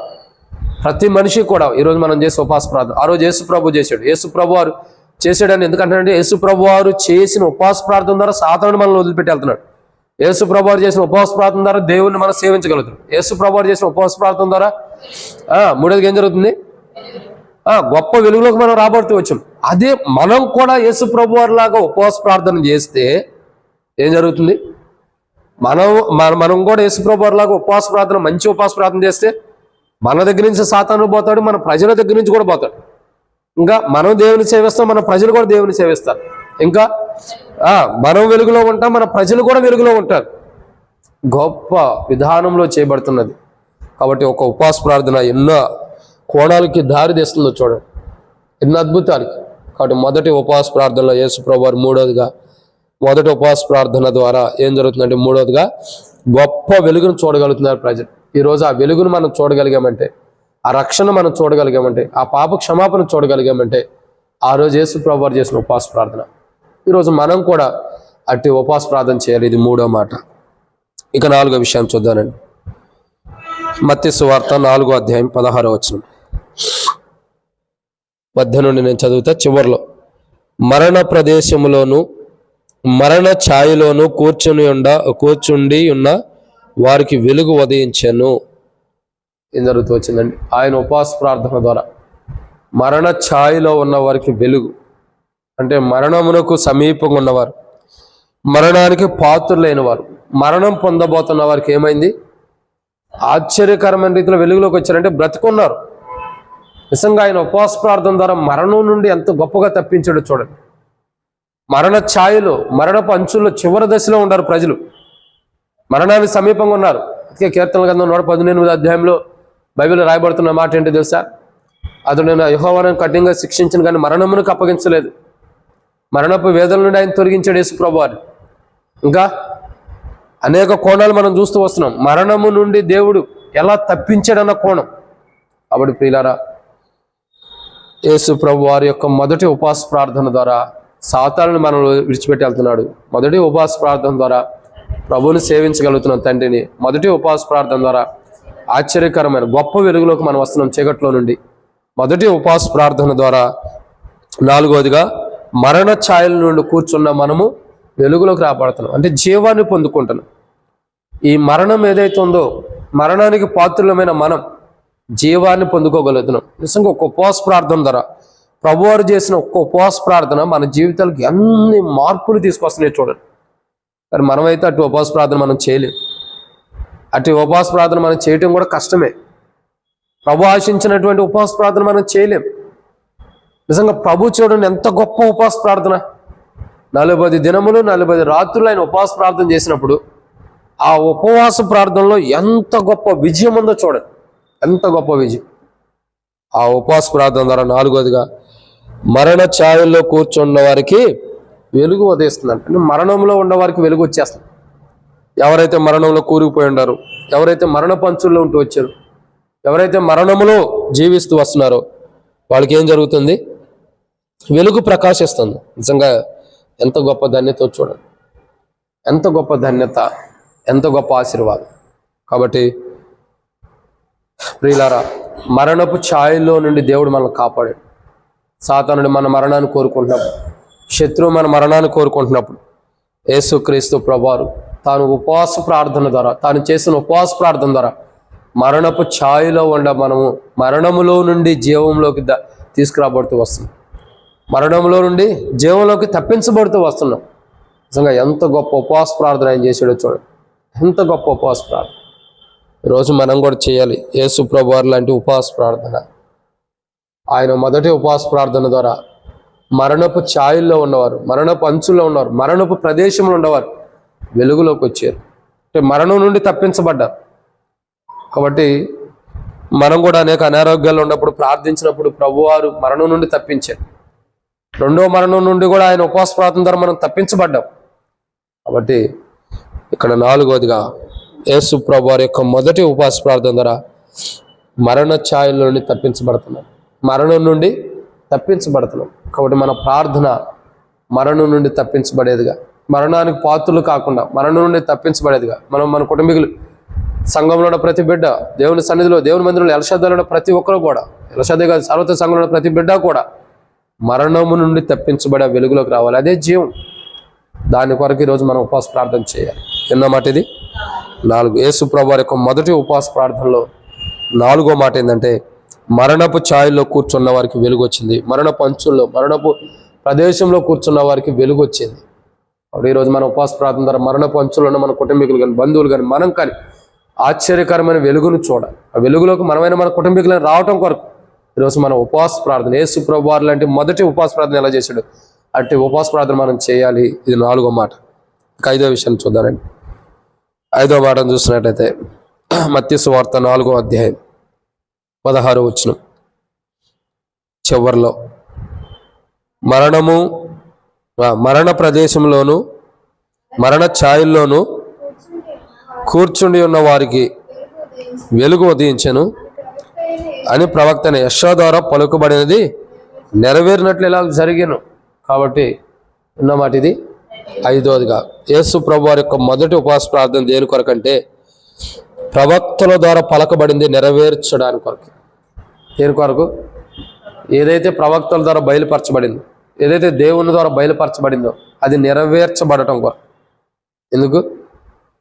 Speaker 1: ప్రతి మనిషి కూడా ఈరోజు మనం చేసే ఉపవాస ప్రార్థన. ఆ రోజు యేసు ప్రభు చేశాడు. యేసు ప్రభు వారు చేశాడని ఎందుకంటే యేసు ప్రభు వారు చేసిన ఉపవాస ప్రార్థన ద్వారా సాతానుడు మనల్ని వదిలిపెట్టి వెళ్తున్నాడు. యేసు ప్రభు వారు చేసిన ఉపవాస ప్రార్థన ద్వారా దేవుణ్ణి మనం సేవించగలుగుతాం. యేసు ప్రభు వారు చేసిన ఉపవాస ప్రార్థన ద్వారా మూడోదిగా ఏం జరుగుతుంది? గొప్ప వెలుగులోకి మనం రాబడుతూ వచ్చాం. అదే మనం కూడా యేసు ప్రభు వారి లాగా ఉపవాస ప్రార్థన చేస్తే ఏం జరుగుతుంది? మనం కూడా యేసు ప్రభు వారి లాగా ఉపవాస ప్రార్థన, మంచి ఉపవాస ప్రార్థన చేస్తే మన దగ్గర నుంచి సాతాను పోతాడు, మన ప్రజల దగ్గర నుంచి కూడా పోతాడు. ఇంకా మనం దేవుని సేవిస్తాం, మన ప్రజలు కూడా దేవుని సేవిస్తారు. ఇంకా మనం వెలుగులో ఉంటాం, మన ప్రజలు కూడా వెలుగులో ఉంటారు. గొప్ప విధానంలో చేయబడుతున్నది. కాబట్టి ఒక ఉపవాస ప్రార్థన ఎన్నో కోణాలకి దారి తీస్తుందో చూడండి, ఎన్నో అద్భుతాలకి. కాబట్టి మొదటి ఉపవాస ప్రార్థనలో యేసు ప్రభువు వారు మొదటి ఉపవాస ప్రార్థన ద్వారా ఏం జరుగుతుందంటే మూడోదిగా గొప్ప వెలుగును చూడగలుగుతున్నారు ప్రజలు. ఈరోజు ఆ వెలుగును మనం చూడగలిగామంటే ఆ రక్షణ మనం చూడగలిగామంటే, ఆ పాప క్షమాపణ చూడగలిగామంటే ఆ రోజు యేసు ప్రభువారు చేసిన ఉపవాస ప్రార్థన. ఈరోజు మనం కూడా అట్టి ఉపవాస ప్రార్థన చేయాలి. ఇది 3వ మాట. ఇక 4వ విషయం చూద్దానండి. మత్తయి సువార్త 4వ అధ్యాయం 16వ వచనం మధ్య నుండి నేను చదువుతా. చివరిలో, మరణ ప్రదేశములోను మరణ ఛాయలోను కూర్చుండి ఉన్న వారికి వెలుగు ఉదయించెను. ఏం జరుగుతూ వచ్చిందండి? ఆయన ఉపవాస ప్రార్థన ద్వారా మరణ ఛాయలో ఉన్న వారికి వెలుగు, అంటే మరణమునకు సమీపంగా ఉన్నవారు, మరణానికి పాత్రులైన వారు, మరణం పొందబోతున్న వారికి ఏమైంది? ఆశ్చర్యకరమైన రీతిలో వెలుగులోకి వచ్చారంటే బ్రతుకున్నారు. నిజంగా ఆయన ఉపవాస ప్రార్థన ద్వారా మరణం నుండి ఎంత గొప్పగా తప్పించాడో చూడండి. మరణ ఛాయలో, మరణపు అంచుల్లో చివరి దశలో ఉన్నారు ప్రజలు, మరణానికి సమీపంగా ఉన్నారు. అందుకే కీర్తనల గ్రంథం 118వ అధ్యాయంలో బైబిల్లో రాయబడుతున్న మాట ఏంటి తెలుసా? అతడు నేను యెహోవాను కఠినంగా శిక్షించిన కానీ మరణమునకు అప్పగించలేదు. మరణపు వేదన నుండి ఆయన తొలగించాడు యేసు ప్రభువారు. ఇంకా అనేక కోణాలు మనం చూస్తూ వస్తున్నాం. మరణము నుండి దేవుడు ఎలా తప్పించాడన్న కోణం. కాబట్టి ప్రియులారా, యేసు ప్రభువారి యొక్క మొదటి ఉపవాస ప్రార్థన ద్వారా సాతానుని మనం విడిచిపెట్టి వెళ్తున్నాడు. మొదటి ఉపవాస ప్రార్థన ద్వారా ప్రభువుని సేవించగలుగుతున్నాం తండ్రిని. మొదటి ఉపవాస ప్రార్థన ద్వారా ఆశ్చర్యకరమైన గొప్ప వెలుగులోకి మనం వస్తున్నాం చీకట్లో నుండి. మొదటి ఉపవాస ప్రార్థన ద్వారా 4వదిగా మరణ ఛాయల నుండి కూర్చున్న మనము వెలుగులోకి రాబడుతున్నాం, అంటే జీవాన్ని పొందుకుంటున్నాం. ఈ మరణం ఏదైతే ఉందో, మరణానికి పాత్రులమైన మనం జీవాన్ని పొందుకోగలుగుతున్నాం. నిజంగా ఒక ఉపవాస ప్రార్థన ద్వారా ప్రభువారు చేసిన ఒక్క ఉపవాస ప్రార్థన మన జీవితాలకు ఎన్ని మార్పులు తీసుకొస్తున్నాయి చూడండి. కానీ మనమైతే అటు ఉపవాస ప్రార్థన మనం చేయలేం. అటు ఉపవాస ప్రార్థన మనం చేయటం కూడా కష్టమే. ప్రభు ఆశించినటువంటి ఉపవాస ప్రార్థన మనం చేయలేం. నిజంగా ప్రభు చూడండి ఎంత గొప్ప ఉపవాస ప్రార్థన. 40 దినములు 40 రాత్రులు ఆయన ఉపవాస ప్రార్థన చేసినప్పుడు ఆ ఉపవాస ప్రార్థనలో ఎంత గొప్ప విజయం ఉందో చూడండి. ఎంత గొప్ప విజయం. ఆ ఉపవాస ప్రార్థన ద్వారా 4వదిగా మరణ ఛాయల్లో కూర్చున్న వారికి వెలుగు ఉదయిస్తుందంట. అంటే మరణంలో ఉన్న వారికి వెలుగు వచ్చేస్తుంది. ఎవరైతే మరణంలో కూరుకుపోయి ఉన్నారు, ఎవరైతే మరణ పంచుల్లో ఉంటూ వచ్చారు, ఎవరైతే మరణములో జీవిస్తూ వస్తున్నారో వాళ్ళకి ఏం జరుగుతుంది? వెలుగు ప్రకాశిస్తుంది. నిజంగా ఎంత గొప్ప ధన్యత చూడండి. ఎంత గొప్ప ధన్యత, ఎంత గొప్ప ఆశీర్వాదం. కాబట్టి ప్రియులారా, మరణపు ఛాయల్లో నుండి దేవుడు మనల్ని కాపాడాడు. సాతానుడు మన మరణాన్ని కోరుకుంటున్నప్పుడు, శత్రువు మన మరణాన్ని కోరుకుంటున్నప్పుడు యేసుక్రీస్తు ప్రభువారు తాను ఉపవాస ప్రార్థన ద్వారా, తాను చేసిన ఉపవాస ప్రార్థన ద్వారా మరణపు ఛాయలో ఉండ మనము మరణములో నుండి జీవంలోకి తీసుకురాబడుతూ వస్తున్నాం. మరణంలో నుండి జీవంలోకి తప్పించబడుతూ వస్తున్నాం. నిజంగా ఎంత గొప్ప ఉపవాస ప్రార్థన ఆయన చేసాడో చూడండి. ఎంత గొప్ప ఉపవాస ప్రార్థన ఈరోజు మనం కూడా చేయాలి. యేసు ప్రభువారు లాంటి ఉపవాస ప్రార్థన. ఆయన మొదటి ఉపవాస ప్రార్థన ద్వారా మరణపు ఛాయల్లో ఉన్నవారు, మరణపు అంచుల్లో ఉన్నవారు, మరణపు ప్రదేశంలో ఉన్నవారు వెలుగులోకి వచ్చారు. అంటే మరణం నుండి తప్పించబడ్డారు. కాబట్టి మనం కూడా అనేక అనారోగ్యాలు ఉన్నప్పుడు ప్రార్థించినప్పుడు ప్రభువారు మరణం నుండి తప్పించారు. రెండో మరణం నుండి కూడా ఆయన ఉపవాస ప్రార్థన ద్వారా మనం తప్పించబడ్డాం. కాబట్టి ఇక్కడ 4వదిగా యేసు ప్రభువారి యొక్క మొదటి ఉపవాస ప్రార్థన ద్వారా మరణ ఛాయల నుండి తప్పించబడుతున్నాం, మరణం నుండి తప్పించబడుతున్నాం. కాబట్టి మన ప్రార్థన మరణం నుండి తప్పించబడేదిగా, మరణానికి పాత్రలు కాకుండా మరణం నుండి తప్పించబడేదిగా, మన కుటుంబీకులు, సంఘంలో ఉన్న ప్రతి బిడ్డ, దేవుని సన్నిధిలో, దేవుని మందిరంలో ఎలషద్దాలో ఉన్న ప్రతి ఒక్కరు కూడా, ఎలషద్దే కాదు సర్వత సంఘంలో ఉన్న ప్రతి బిడ్డ కూడా మరణము నుండి తప్పించబడే వెలుగులోకి రావాలి. అదే జీవం. దాని కొరకు ఈరోజు మనం ఉపవాస ప్రార్థన చేయాలి. ఎన్నమాట ఇది? 4. యేసు ప్రభువారి యొక్క మొదటి ఉపవాస ప్రార్థనలో 4వ మాట ఏంటంటే మరణపు ఛాయల్లో కూర్చున్న వారికి వెలుగు వచ్చింది. మరణపు అంచుల్లో, మరణపు ప్రదేశంలో కూర్చున్న వారికి వెలుగు వచ్చింది. అప్పుడు ఈరోజు మన ఉపవాస ప్రార్థన ద్వారా మరణపు అంచుల్లో ఉన్న మన కుటుంబీకులు కానీ, బంధువులు కానీ, మనం కానీ ఆశ్చర్యకరమైన వెలుగును చూడాలి. ఆ వెలుగులోకి మనమైన మన కుటుంబీకులను రావటం కొరకు ఈరోజు మన ఉపవాస ప్రార్థన, యేసు ప్రభువారు లాంటి మొదటి ఉపవాస ప్రార్థన ఎలా చేశాడు అట్టి ఉపవాస ప్రార్థన మనం చేయాలి. ఇది 4వ మాట. ఇక 5వ విషయాన్ని చూద్దానండి. 5వ మాటను చూసినట్టయితే మత్తయి సువార్త 4వ అధ్యాయం 16వ వచనం చివర్లో, మరణ ప్రదేశంలోను మరణ ఛాయల్లోనూ కూర్చుండి ఉన్న వారికి వెలుగు ఉదయించెను. అని ప్రవక్త యెషయా ద్వారా పలుకబడినది నెరవేరినట్లు ఇలా జరిగాను. కాబట్టి ఉన్నమాట ఇది. ఐదవదిగా యేసు ప్రభు వారి యొక్క మొదటి ఉపవాస ప్రార్థన దేని కొరకంటే ప్రవక్తల ద్వారా పలకబడింది నెరవేర్చడానికి కొరకు. దేని కొరకు? ఏదైతే ప్రవక్తల ద్వారా బయలుపరచబడిందో, ఏదైతే దేవుని ద్వారా బయలుపరచబడిందో అది నెరవేర్చబడటం కొరకు. ఎందుకు?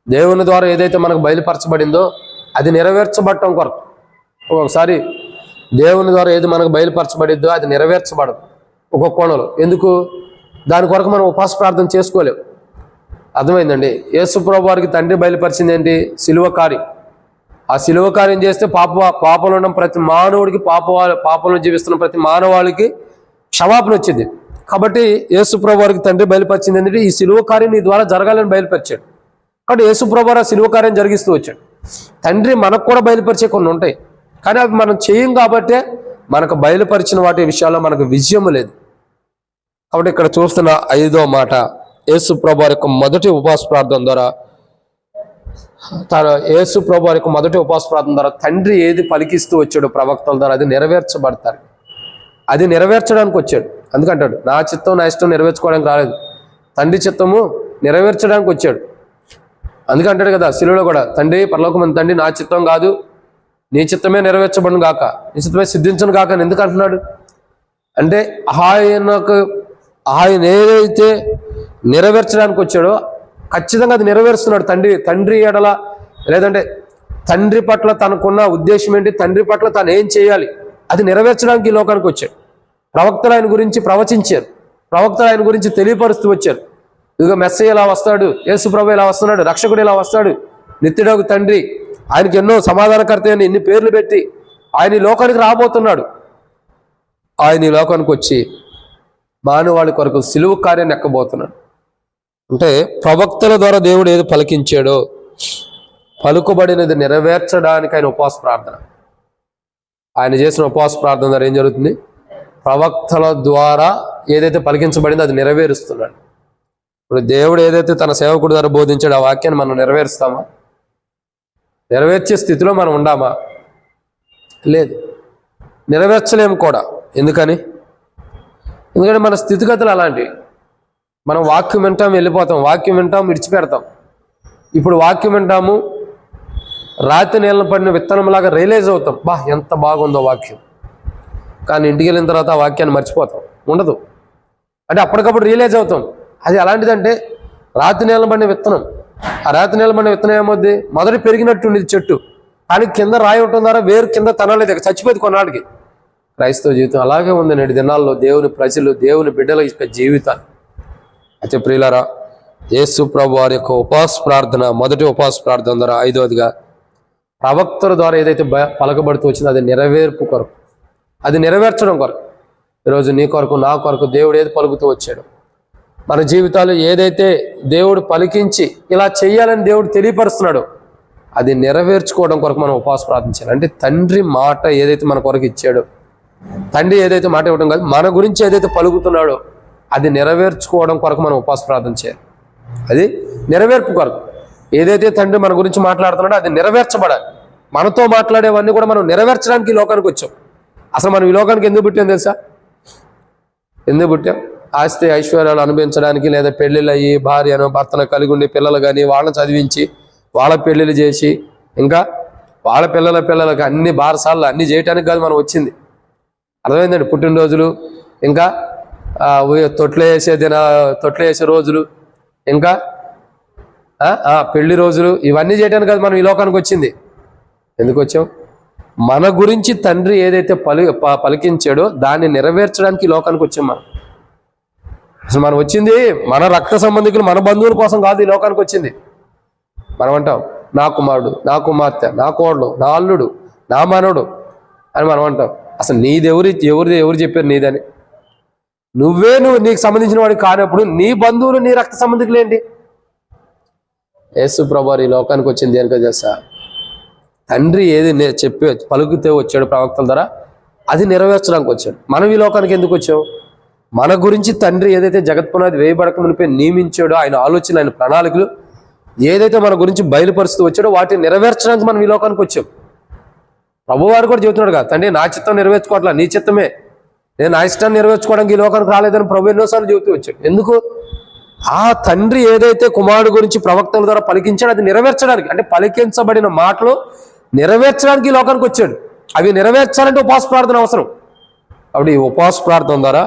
Speaker 1: దేవుని ద్వారా ఏదైతే మనకు బయలుపరచబడిందో అది నెరవేర్చబడటం కొరకు. ఒకసారి దేవుని ద్వారా ఏది మనకు బయలుపరచబడిద్దో అది నెరవేర్చబడదు ఒక్కొక్క కోణంలో. ఎందుకు? దాని కొరకు మనం ఉపవాస ప్రార్థన చేసుకోలేము. అర్థమైందండి? యేసు ప్రభు వారికి తండ్రి బయలుపరిచింది ఏంటి? సిలువ కార్యం. ఆ సిలువ కార్యం చేస్తే పాపంలో ఉన్న ప్రతి మానవుడికి, పాపంలో జీవిస్తున్న ప్రతి మానవాళికి క్షమాపణ వచ్చింది. కాబట్టి యేసు ప్రభు వారికి తండ్రి బయలుపరిచింది ఏంటంటే ఈ సిలువ కార్యం నీ ద్వారా జరగాలని బయలుపరిచాడు. కాబట్టి యేసు ప్రభు వారు ఆ సిలువ కార్యం జరిగిస్తూ వచ్చాడు. తండ్రి మనకు కూడా బయలుపరిచే కొన్ని ఉంటాయి, కానీ అవి మనం చేయం కాబట్టే మనకు బయలుపరిచిన వాటి విషయాల్లో మనకు విజయం లేదు. కాబట్టి ఇక్కడ చూస్తున్న 5వ మాట, యేసు ప్రభు వారి యొక్క మొదటి ఉపవాస ప్రార్థన ద్వారా యేసు ప్రభు వారి యొక్క మొదటి ఉపవాస ప్రార్థన ద్వారా తండ్రి ఏది పలికిస్తూ వచ్చాడో ప్రవక్తల ద్వారా అది నెరవేర్చబడతారు. అది నెరవేర్చడానికి వచ్చాడు. అందుకంటాడు నా చిత్తం నా ఇష్టం నెరవేర్చుకోవడానికి రాలేదు, తండ్రి చిత్తము నెరవేర్చడానికి వచ్చాడు. అందుకంటాడు కదా శిలువలో కూడా, తండ్రి పరలోకమందు తండ్రి నా చిత్తం కాదు నీ చిత్తమే నెరవేర్చబడును గాక, నీ చిత్తమే సిద్ధించను గాక అని ఎందుకు అంటున్నాడు అంటే ఆయన ఏదైతే నెరవేర్చడానికి వచ్చాడో ఖచ్చితంగా అది నెరవేరుస్తున్నాడు. తండ్రి ఎడల, లేదంటే తండ్రి పట్ల తనకున్న ఉద్దేశం ఏంటి, తండ్రి పట్ల తను ఏం చేయాలి అది నెరవేర్చడానికి ఈ లోకానికి వచ్చాడు. ప్రవక్తలు ఆయన గురించి ప్రవచించారు, ప్రవక్తలు ఆయన గురించి తెలియపరుస్తూ వచ్చారు. ఇదిగో మెస్సయ్య ఇలా వస్తాడు, యేసు ప్రభు ఇలా వస్తున్నాడు, రక్షకుడు ఇలా వస్తాడు, నిత్యుడగు తండ్రి, ఆయనకి ఎన్నో సమాధానకర్త అని ఎన్ని పేర్లు పెట్టి ఆయన ఈ లోకానికి రాబోతున్నాడు. ఆయన ఈ లోకానికి వచ్చి మానవాళి కొరకు సిలువ కార్యాన్ని ఎక్కబోతున్నాడు. అంటే ప్రవక్తల ద్వారా దేవుడు ఏది పలికించాడో పలుకుబడినది నెరవేర్చడానికి ఆయన ఉపవాస ప్రార్థన. ఆయన చేసిన ఉపవాస ప్రార్థన ద్వారా ఏం జరుగుతుంది? ప్రవక్తల ద్వారా ఏదైతే పలికించబడిందో అది నెరవేరుస్తున్నాడు. ఇప్పుడు దేవుడు ఏదైతే తన సేవకుడి ద్వారా బోధించాడో ఆ వాక్యాన్ని మనం నెరవేరుస్తామా? నెరవేర్చే స్థితిలో మనం ఉండామా? లేదు, నెరవేర్చలేము కూడా. ఎందుకంటే మన స్థితిగతులు అలాంటివి. మనం వాక్యం వింటాం, వెళ్ళిపోతాం, వాక్యం వింటాం, విడిచిపెడతాం. ఇప్పుడు వాక్యం వింటాము, రాతి నీళ్ళను పడిన విత్తనంలాగా రియలైజ్ అవుతాం, ఎంత బాగుందో వాక్యం. కానీ ఇంటికి వెళ్ళిన తర్వాత ఆ వాక్యాన్ని మర్చిపోతాం, ఉండదు. అంటే అప్పటికప్పుడు రియలైజ్ అవుతాం. అది అలాంటిదంటే రాతి నీళ్ళను పడిన విత్తనం. ఆ రాతి నీళ్ళ పడిన విత్తనం ఏమవుద్ది? మొదటి పెరిగినట్టుండేది చెట్టు, కానీ కింద రాయి ఉండటం ద్వారా వేరు కింద తనలేదు, చచ్చిపోయింది కొన్నాడికి. క్రైస్తవ జీవితం అలాగే ఉంది నేటి దినాల్లో. దేవుని ప్రజలు, దేవుని బిడ్డల యొక్క జీవితాలు. అయితే ప్రియులారా, యేసు ప్రభు వారి యొక్క ఉపవాస ప్రార్థన, మొదటి ఉపవాస ప్రార్థన ద్వారా 5వదిగా ప్రవక్తల ద్వారా ఏదైతే పలకబడుతూ వచ్చిందో అది నెరవేర్పు కొరకు, అది నెరవేర్చడం కొరకు. ఈరోజు నీ కొరకు, నా కొరకు దేవుడు ఏది పలుకుతూ వచ్చాడు, మన జీవితాలు ఏదైతే దేవుడు పలికించి ఇలా చేయాలని దేవుడు తెలియపరుస్తున్నాడు అది నెరవేర్చుకోవడం కొరకు మనం ఉపవాస ప్రార్థించాలి. అంటే తండ్రి మాట ఏదైతే మన కొరకు ఇచ్చాడో, తండ్రి ఏదైతే మాట ఇవ్వడం కాదు, మన గురించి ఏదైతే పలుకుతున్నాడో అది నెరవేర్చుకోవడం కొరకు మనం ఉపవాస ప్రార్థన చేయాలి. అది నెరవేర్పు కొరకు. ఏదైతే తండ్రి మన గురించి మాట్లాడుతున్నాడో అది నెరవేర్చబడాలి. మనతో మాట్లాడేవన్నీ కూడా మనం నెరవేర్చడానికి ఈ లోకానికి వచ్చాం. అసలు మనం ఈ లోకానికి ఎందుకు పుట్టాం తెలుసా? ఎందుకు పుట్టాం? ఆస్తి ఐశ్వర్యాలు అనుభవించడానికి, లేదా పెళ్ళిళ్ళు అయ్యి భార్యను భర్తను కలిగి ఉండి పిల్లలు కానీ వాళ్ళని చదివించి వాళ్ళ పెళ్ళిళ్ళు చేసి ఇంకా వాళ్ళ పిల్లలకి అన్ని బారసాలు అన్నీ చేయటానికి కాదు మనం వచ్చింది. అర్థమైందండి? పుట్టినరోజులు, ఇంకా తొట్లు వేసే రోజులు, ఇంకా పెళ్లి రోజులు, ఇవన్నీ చేయడానికి కాదు మనం ఈ లోకానికి వచ్చింది. ఎందుకు వచ్చాం? మన గురించి తండ్రి ఏదైతే పలికించాడో దాన్ని నెరవేర్చడానికి ఈ లోకానికి వచ్చాం. అసలు మనం వచ్చింది మన రక్త సంబంధికులు, మన బంధువుల కోసం కాదు ఈ లోకానికి వచ్చింది. మనం అంటాం నా కుమారుడు, నా కుమార్తె, నా కోడలు, నా అల్లుడు, నా మనవడు అని మనం అంటాం. అసలు నీది ఎవరు చెప్పారు నీదని? నువ్వు నీకు సంబంధించిన వాడికి కానప్పుడు నీ బంధువులు, నీ రక్త సంబంధికులు ఏంటి? యేసు ప్రభువు ఈ లోకానికి వచ్చింది దేనికో తెలుసా? తండ్రి ఏది పలుకుతే వచ్చాడు ప్రవక్తల ద్వారా అది నెరవేర్చడానికి వచ్చాడు. మనం ఈ లోకానికి ఎందుకు వచ్చాం? మన గురించి తండ్రి ఏదైతే జగత్పునాది వేయబడక మునిపే నియమించాడో ఆయన ఆలోచన, ఆయన ప్రణాళికలు ఏదైతే మన గురించి బయలుపరుస్తూ వచ్చాడో వాటిని నెరవేర్చడానికి మనం ఈ లోకానికి వచ్చాం. ప్రభువారు కూడా చెబుతున్నాడు కదా, తండ్రి నా చిత్తం నెరవేర్చుకోవట్లా, నీ చిత్తమే, నేను నా ఇష్టాన్ని నెరవేర్చుకోవడానికి ఈ లోకానికి రాలేదని ప్రభు ఎన్నోసార్లు చెబుతూ వచ్చాడు. ఎందుకు? ఆ తండ్రి ఏదైతే కుమారుడు గురించి ప్రవక్తల ద్వారా పలికించాడు అది నెరవేర్చడానికి, అంటే పలికించబడిన మాటలు నెరవేర్చడానికి ఈ లోకానికి వచ్చాడు. అవి నెరవేర్చాలంటే ఉపవాస ప్రార్థన అవసరం. అప్పుడు ఈ ఉపవాస ప్రార్థన ద్వారా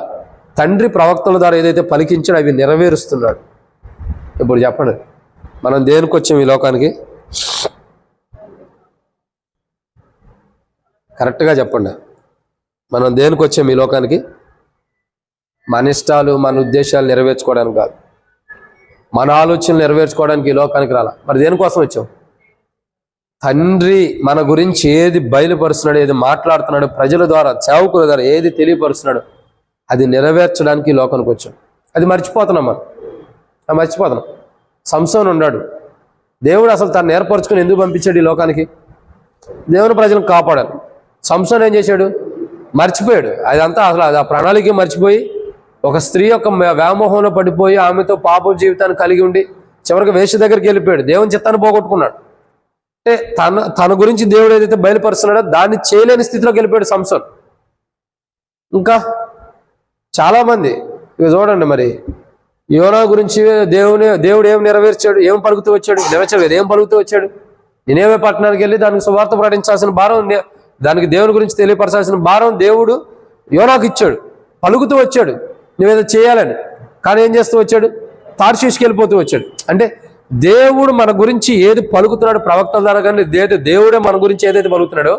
Speaker 1: తండ్రి ప్రవక్తల ద్వారా ఏదైతే పలికించాడో అవి నెరవేరుస్తున్నాడు. ఇప్పుడు చెప్పండి, మనం దేనికి వచ్చాం ఈ లోకానికి? కరెక్ట్గా చెప్పండి, మనం దేనికి వచ్చాం ఈ లోకానికి? మన ఇష్టాలు మన ఉద్దేశాలు నెరవేర్చుకోవడానికి కాదు, మన ఆలోచనలు నెరవేర్చుకోవడానికి ఈ లోకానికి రాలా. మరి దేనికోసం వచ్చాం? తండ్రి మన గురించి ఏది బయలుపరుస్తున్నాడు, ఏది మాట్లాడుతున్నాడు, ప్రజల ద్వారా సేవకుల ద్వారా ఏది తెలియపరుస్తున్నాడు అది నెరవేర్చడానికి ఈ లోకానికి వచ్చాం. అది మర్చిపోతున్నాం, మనం మర్చిపోతున్నాం. సంసోను ఉన్నాడు, దేవుడు అసలు తను ఏర్పరచుకుని ఎందుకు పంపించాడు ఈ లోకానికి? దేవుని ప్రజలను కాపాడాలి. సంసోను ఏం చేశాడు? మర్చిపోయాడు. అదంతా అసలు అది ఆ ప్రణాళిక మర్చిపోయి ఒక స్త్రీ యొక్క వ్యామోహంలో పడిపోయి ఆమెతో పాప జీవితాన్ని కలిగి ఉండి చివరికి వేశ్య దగ్గరికి వెళ్ళిపోయాడు. దేవుని చిత్తాన్ని పోగొట్టుకున్నాడు. అంటే తన గురించి దేవుడు ఏదైతే బయలుపరుస్తున్నాడో దాన్ని చేయలేని స్థితిలోకి వెళ్ళిపోయాడు సంసోను. ఇంకా చాలామంది ఇక చూడండి, మరి యోనా గురించి దేవుడు ఏం నెరవేర్చాడు? ఏం పలుకుతూ వచ్చాడు? నెరవేర్చాడు కదా, ఏం పలుకుతూ వచ్చాడు? నినేవే పట్టణానికి వెళ్ళి దానికి సువార్త ప్రకటించాల్సిన భారం, దానికి దేవుని గురించి తెలియపరచాల్సిన భారం దేవుడు యోనాకు ఇచ్చాడు. పలుకుతూ వచ్చాడు నువ్వేదో చేయాలని. కానీ ఏం చేస్తూ వచ్చాడు? తార్షీష్కి వెళ్ళిపోతూ వచ్చాడు. అంటే దేవుడు మన గురించి ఏది పలుకుతున్నాడు ప్రవక్తల ద్వారా, కానీ దేవుడే మన గురించి ఏదైతే పలుకుతున్నాడో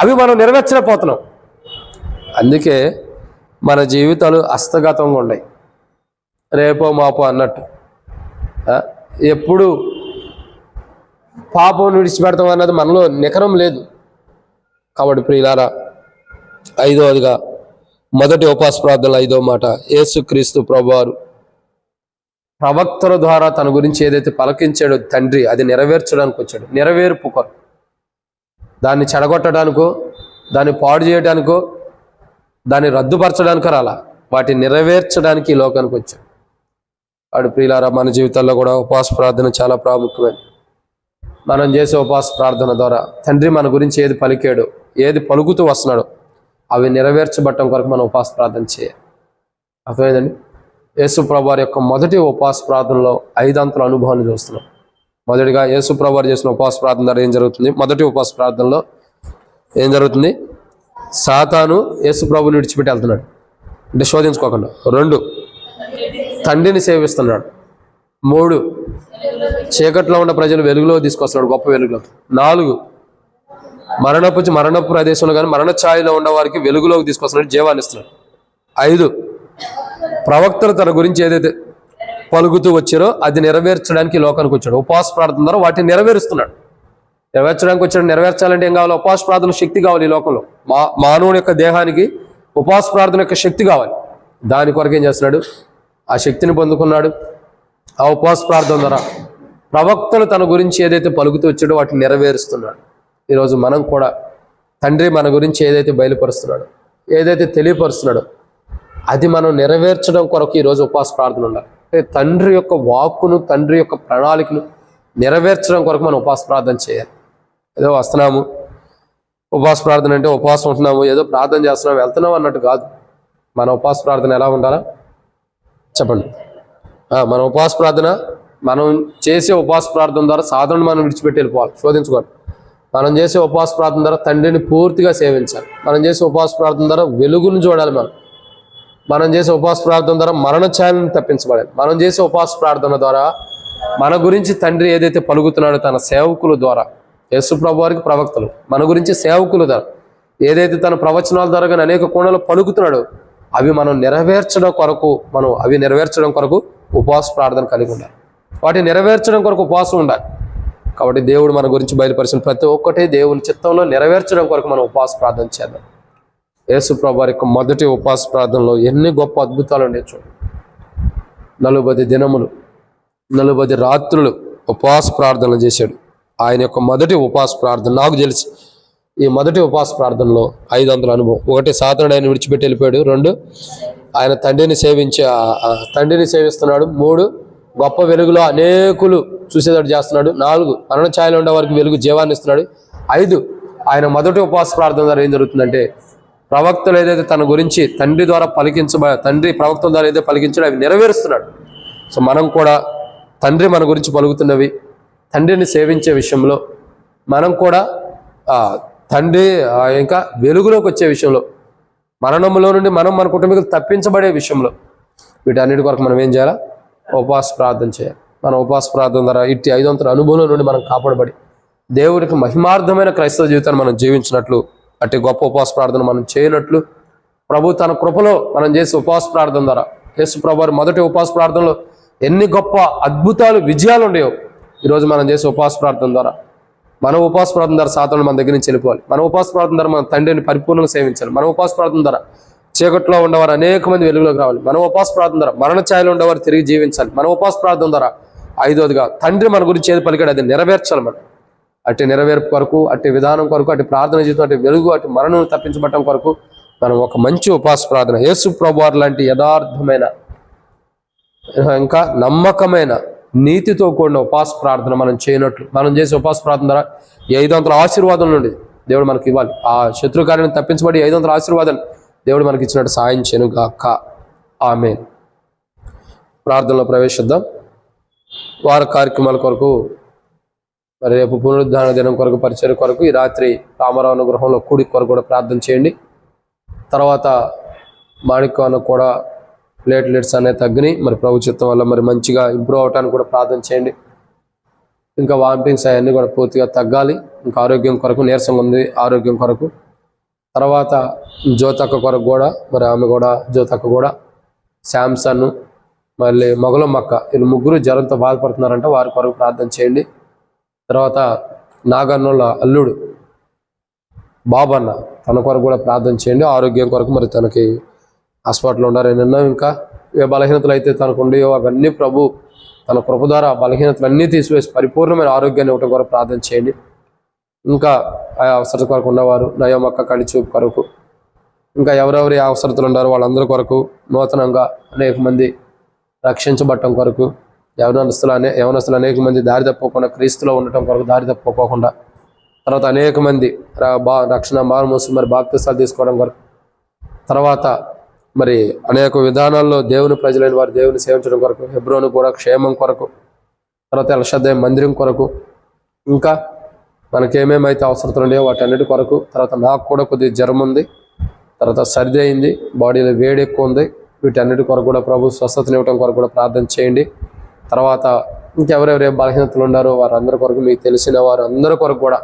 Speaker 1: అవి మనం నెరవేర్చలేకపోతున్నాం. అందుకే మన జీవితాలు హస్తగతంగా ఉన్నాయి, రేపో మాపో అన్నట్టు. ఎప్పుడు పాపం విడిచిపెడతాం అన్నది మనలో నికరం లేదు. కాబట్టి ప్రియులారా, ఐదవదిగా మొదటి ఉపవాస ప్రార్థనలో 5వ మాట, యేసుక్రీస్తు ప్రభువారు ప్రవక్తల ద్వారా తన గురించి ఏదైతే పలకించాడో తండ్రి అది నెరవేర్చడానికి వచ్చాడు. నెరవేర్పు కొరకు, దాన్ని చెడగొట్టడానికో దాన్ని పాడు చేయడానికో దాన్ని రద్దుపరచడానికో రాలా, వాటిని నెరవేర్చడానికి ఈ లోకానికి వచ్చాడు. వాడు ప్రియులారా, మన జీవితాల్లో కూడా ఉపవాస ప్రార్థన చాలా ప్రాముఖ్యమైనది. మనం చేసే ఉపవాస ప్రార్థన ద్వారా తండ్రి మన గురించి ఏది పలికాడో ఏది పలుకుతూ వస్తున్నాడో అవి నెరవేర్చబట్టం కొరకు మనం ఉపవాస ప్రార్థన చేయాలి. అర్థమైందండి? యేసు ప్రభువారి యొక్క మొదటి ఉపవాస ప్రార్థనలో 5 అంతల అనుభవాన్ని చూస్తున్నాం. మొదటిగా యేసు ప్రభువారు చేసిన ఉపవాస ప్రార్థన ద్వారా ఏం జరుగుతుంది? మొదటి ఉపవాస ప్రార్థనలో ఏం జరుగుతుంది? సాతాను యేసు ప్రభుని విడిచిపెట్టి వెళ్తున్నాడు, అంటే శోధించుకోకుండా. 2, తండ్రిని సేవిస్తున్నాడు. 3, చీకట్లో ఉన్న ప్రజలు వెలుగులో తీసుకొస్తున్నాడు, గొప్ప వెలుగులో. 4, మరణపు ప్రదేశంలో కానీ మరణ ఛాయలో ఉన్న వారికి వెలుగులోకి తీసుకొస్తున్నాడు, జీవాన్ని ఇస్తున్నాడు. 5, ప్రవక్తలు తన గురించి ఏదైతే పలుకుతూ వచ్చారో అది నెరవేర్చడానికి లోకానికి వచ్చాడు. ఉపవాస ప్రార్థన ద్వారా వాటిని నెరవేరుస్తున్నాడు. నెరవేర్చడానికి వచ్చాడు. నెరవేర్చాలంటే ఏం కావాలి? ఉపవాస ప్రార్థన శక్తి కావాలి. ఈ లోకంలో మానవుని యొక్క దేహానికి ఉపవాస ప్రార్థన యొక్క శక్తి కావాలి. దాని కొరకు ఏం చేస్తున్నాడు? ఆ శక్తిని పొందుకున్నాడు. ఆ ఉపవాస ప్రార్థన ద్వారా ప్రవక్తలు తన గురించి ఏదైతే పలుకుతూ వచ్చాడో వాటిని నెరవేరుస్తున్నాడు. ఈరోజు మనం కూడా తండ్రి మన గురించి ఏదైతే బయలుపరుస్తున్నాడో ఏదైతే తెలియపరుస్తున్నాడో అది మనం నెరవేర్చడం కొరకు ఈరోజు ఉపవాస ప్రార్థన ఉండాలి. అంటే తండ్రి యొక్క వాక్కును తండ్రి యొక్క ప్రణాళికను నెరవేర్చడం కొరకు మనం ఉపవాస ప్రార్థన చేయాలి. ఏదో వస్తున్నాము ఉపవాస ప్రార్థన అంటే ఉపవాసం ఉంటున్నాము, ఏదో ప్రార్థన చేస్తున్నాము వెళ్తున్నాము అన్నట్టు కాదు. మన ఉపవాస ప్రార్థన ఎలా ఉండాలా చెప్పండి? మన ఉపవాస ప్రార్థన, మనం చేసే ఉపవాస ప్రార్థన ద్వారా సాధారణ మనం విడిచిపెట్టి వెళ్ళిపోవాలి, శోధించుకోవాలి. మనం చేసే ఉపవాస ప్రార్థన ద్వారా తండ్రిని పూర్తిగా సేవించాలి. మనం చేసే ఉపవాస ప్రార్థన ద్వారా వెలుగును చూడాలి. మనం చేసే ఉపవాస ప్రార్థన ద్వారా మరణ ఛాయలను తప్పించబడాలి. మనం చేసే ఉపవాస ప్రార్థన ద్వారా మన గురించి తండ్రి ఏదైతే పలుకుతున్నాడో తన సేవకుల ద్వారా, యేసు ప్రభు వారికి ప్రవక్తలు, మన గురించి సేవకుల ద్వారా ఏదైతే తన ప్రవచనాల ద్వారా కానీ అనేక కోణాలు పలుకుతున్నాడో అవి మనం నెరవేర్చడం కొరకు ఉపవాస ప్రార్థన కలిగి ఉండాలి. వాటిని నెరవేర్చడం కొరకు ఉపవాసం ఉండాలి. కాబట్టి దేవుడు మన గురించి బయలుపరిచిన ప్రతి ఒక్కటి దేవుని చిత్తంలో నెరవేర్చడం కొరకు మనం ఉపవాస ప్రార్థన చేద్దాం. యేసు ప్రభు వారి యొక్క మొదటి ఉపవాస ప్రార్థనలో ఎన్ని గొప్ప అద్భుతాలు ఉన్నాయి చూడండి. 40 దినములు 40 రాత్రులు ఉపవాస ప్రార్థనలు చేశాడు. ఆయన యొక్క మొదటి ఉపవాస ప్రార్థన నాకు తెలిసి ఈ మొదటి ఉపవాస ప్రార్థనలో 500 అనుభవం. 1, సాతానుడు ఆయన విడిచిపెట్టి వెళ్ళిపోయాడు. 2, ఆయన తండ్రిని సేవిస్తున్నాడు. 3, గొప్ప వెలుగులో అనేకులు చూసేటట్టు చేస్తున్నాడు. 4, మరణ ఛాయలో ఉండే వారికి వెలుగు జీవాన్ని ఇస్తున్నాడు. 5, ఆయన మొదటి ఉపవాస ప్రార్థన ద్వారా ఏం జరుగుతుందంటే ప్రవక్తలు ఏదైతే తన గురించి తండ్రి ప్రవక్తల ద్వారా ఏదైతే పలికించాడో అవి నెరవేరుస్తున్నాడు. సో మనం కూడా తండ్రి మన గురించి పలుకుతున్నవి, తండ్రిని సేవించే విషయంలో మనం కూడా తండ్రి ఇంకా వెలుగులోకి వచ్చే విషయంలో, మరణంలో నుండి మనం మన కుటుంబీకులు తప్పించబడే విషయంలో వీటన్నిటి కొరకు మనం ఏం చేయాలా? ఉపవాస ప్రార్థన చేయాలి. మన ఉపవాస ప్రార్థన ద్వారా ఇట్టి 500 అనుభవం నుండి మనం కాపాడబడి దేవుడికి మహిమార్థమైన క్రైస్తవ జీవితాన్ని మనం జీవించినట్లు, అట్టి గొప్ప ఉపవాస ప్రార్థన మనం చేయనట్లు ప్రభు తన కృపలో మనం చేసే ఉపవాస ప్రార్థన ద్వారా, యేసు ప్రభు మొదటి ఉపవాస ప్రార్థనలో ఎన్ని గొప్ప అద్భుతాలు విజయాలు ఉండేవో ఈరోజు మనం చేసే ఉపవాస ప్రార్థన ద్వారా, మన ఉపవాస ప్రార్థన ద్వారా సాతాను మన దగ్గర నుంచి వెళ్ళిపోవాలి. మన ఉపవాస ప్రార్థన ద్వారా మన తండ్రిని పరిపూర్ణంగా సేవించాలి. మన ఉపవాస ప్రార్థన ద్వారా చీకట్లో ఉండేవారు అనేక మంది వెలుగులోకి రావాలి. మన ఉపవాస ప్రార్థన ద్వారా మరణ ఛాయలో ఉండేవారు తిరిగి జీవించాలి. మన ఉపవాస ప్రార్థన ద్వారా 5వదిగా తండ్రి మన గురించి ఏది పలికాడు అది నెరవేర్చాలి. మనం అట్టి నెరవేర్పు కొరకు, అట్టి విధానం కొరకు, అట్టి ప్రార్థన జీవితం, అట్టి వెలుగు, అట్టి మరణం తప్పించబడటం కొరకు మనం ఒక మంచి ఉపవాస ప్రార్థన, యేసు ప్రభువారు లాంటి యథార్థమైన ఇంకా నమ్మకమైన నీతితో కూడిన ఉపవాస ప్రార్థన మనం చేయనట్లు, మనం చేసే ఉపవాస ప్రార్థన ద్వారా 500 ఆశీర్వాదం నుండి దేవుడు మనకి ఇవ్వాలి. ఆ శత్రుకార్యాన్ని తప్పించబడి 500 ఆశీర్వాదాలు దేవుడు మనకి ఇచ్చినట్టు సాయం చేయనుగాక. ఆమేన్. ప్రార్థనలో ప్రవేశిద్దాం. వార కార్యక్రమాల కొరకు, మరి రేపు పునరుద్ధాన దినం కొరకు, పరిచర్య కొరకు, ఈ రాత్రి రామారావు గృహంలో కూడి కొరకు కూడా ప్రార్థన చేయండి. తర్వాత మాణిక్యానికి కూడా ప్లేట్లెట్స్ అనేది తగ్గినాయి, మరి ప్రభు చిత్తం వల్ల మరి మంచిగా ఇంప్రూవ్ అవడానికి కూడా ప్రార్థన చేయండి. ఇంకా వామిటింగ్స్ అవన్నీ కూడా పూర్తిగా తగ్గాలి. ఇంకా ఆరోగ్యం కొరకు, నీరసంగా ఉంది ఆరోగ్యం కొరకు. తర్వాత జ్యోతక్క కొరకు కూడా, మరి ఆమె కూడా, జ్యోతక్క కూడా, శాంసన్, మళ్ళీ మొగలమ్మక్క, వీళ్ళు ముగ్గురు జ్వరంతో బాధపడుతున్నారంటే వారి కొరకు ప్రార్థన చేయండి. తర్వాత నాగన్నోళ్ళ అల్లుడు బాబన్న, తన కొరకు కూడా ప్రార్థన చేయండి. ఆరోగ్యం కొరకు, మరి తనకి హాస్పిటల్లో ఉన్నారు. నిన్న ఇంకా ఏ బలహీనతలు అయితే తనకు ఉండేవో అవన్నీ ప్రభు తన కృప ద్వారా బలహీనతలన్నీ తీసివేసి పరిపూర్ణమైన ఆరోగ్యాన్ని ఇవ్వడం కొరకు ప్రార్థన చేయండి. ఇంకా ఆ అవసరత కొరకు ఉన్నవారు, నయోమక్క కడి చూపు కొరకు, ఇంకా ఎవరెవరి అవసరతలు ఉన్నారో వాళ్ళందరి కొరకు, నూతనంగా అనేక మంది రక్షించబడటం కొరకు, యవనస్తులు అనేక మంది దారి తప్పకుండా క్రీస్తులో ఉండటం కొరకు, దారి తప్పుకోకుండా, తర్వాత అనేక మంది రక్షణ మారుమోసి మరి బాప్తిసాలు తీసుకోవడం కొరకు, తర్వాత మరి అనేక విధానాల్లో దేవుని ప్రజలైన వారు దేవుని సేవించడం కొరకు, హెబ్రోను కూడా క్షేమం కొరకు, తర్వాత ఎల్షద్దై మందిరం కొరకు, ఇంకా మనకేమేమైతే అవసరతలు ఉన్నాయో వాటన్నిటి కొరకు, తర్వాత నాకు కూడా కొద్దిగా జ్వరం ఉంది, తర్వాత సర్ది అయింది, బాడీలో వేడి ఎక్కువ ఉంది, వీటన్నిటి కొరకు కూడా ప్రభు స్వస్థతనివ్వటం కొరకు కూడా ప్రార్థన చేయండి. తర్వాత ఇంకెవరెవరే బలహీనతలు ఉన్నారో వారందరి కొరకు, మీకు తెలిసిన వారు అందరి కొరకు కూడా,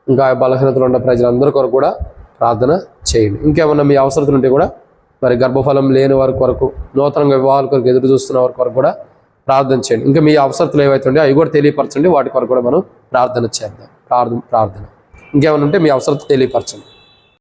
Speaker 1: ఇంకా బలహీనతలు ఉన్న ప్రజలందరి కొరకు కూడా ప్రార్థన చేయండి. ఇంకేమన్నా మీ అవసరతలు ఉంటే కూడా, మరి గర్భఫలం లేని వారి కొరకు, నూతనంగా వివాహాల కొరకు ఎదురు చూస్తున్న వారి కొరకు కూడా ప్రార్థన చేయండి. ఇంకా మీ అవసరతలు ఏవైతే ఉంటే అవి కూడా తెలియపరచండి. వాటి కొరకు కూడా మనం ప్రార్థన చేద్దాం. ప్రార్థన ఇంకేమైనా ఉంటే మీ అవసరత తెలియపరచండి.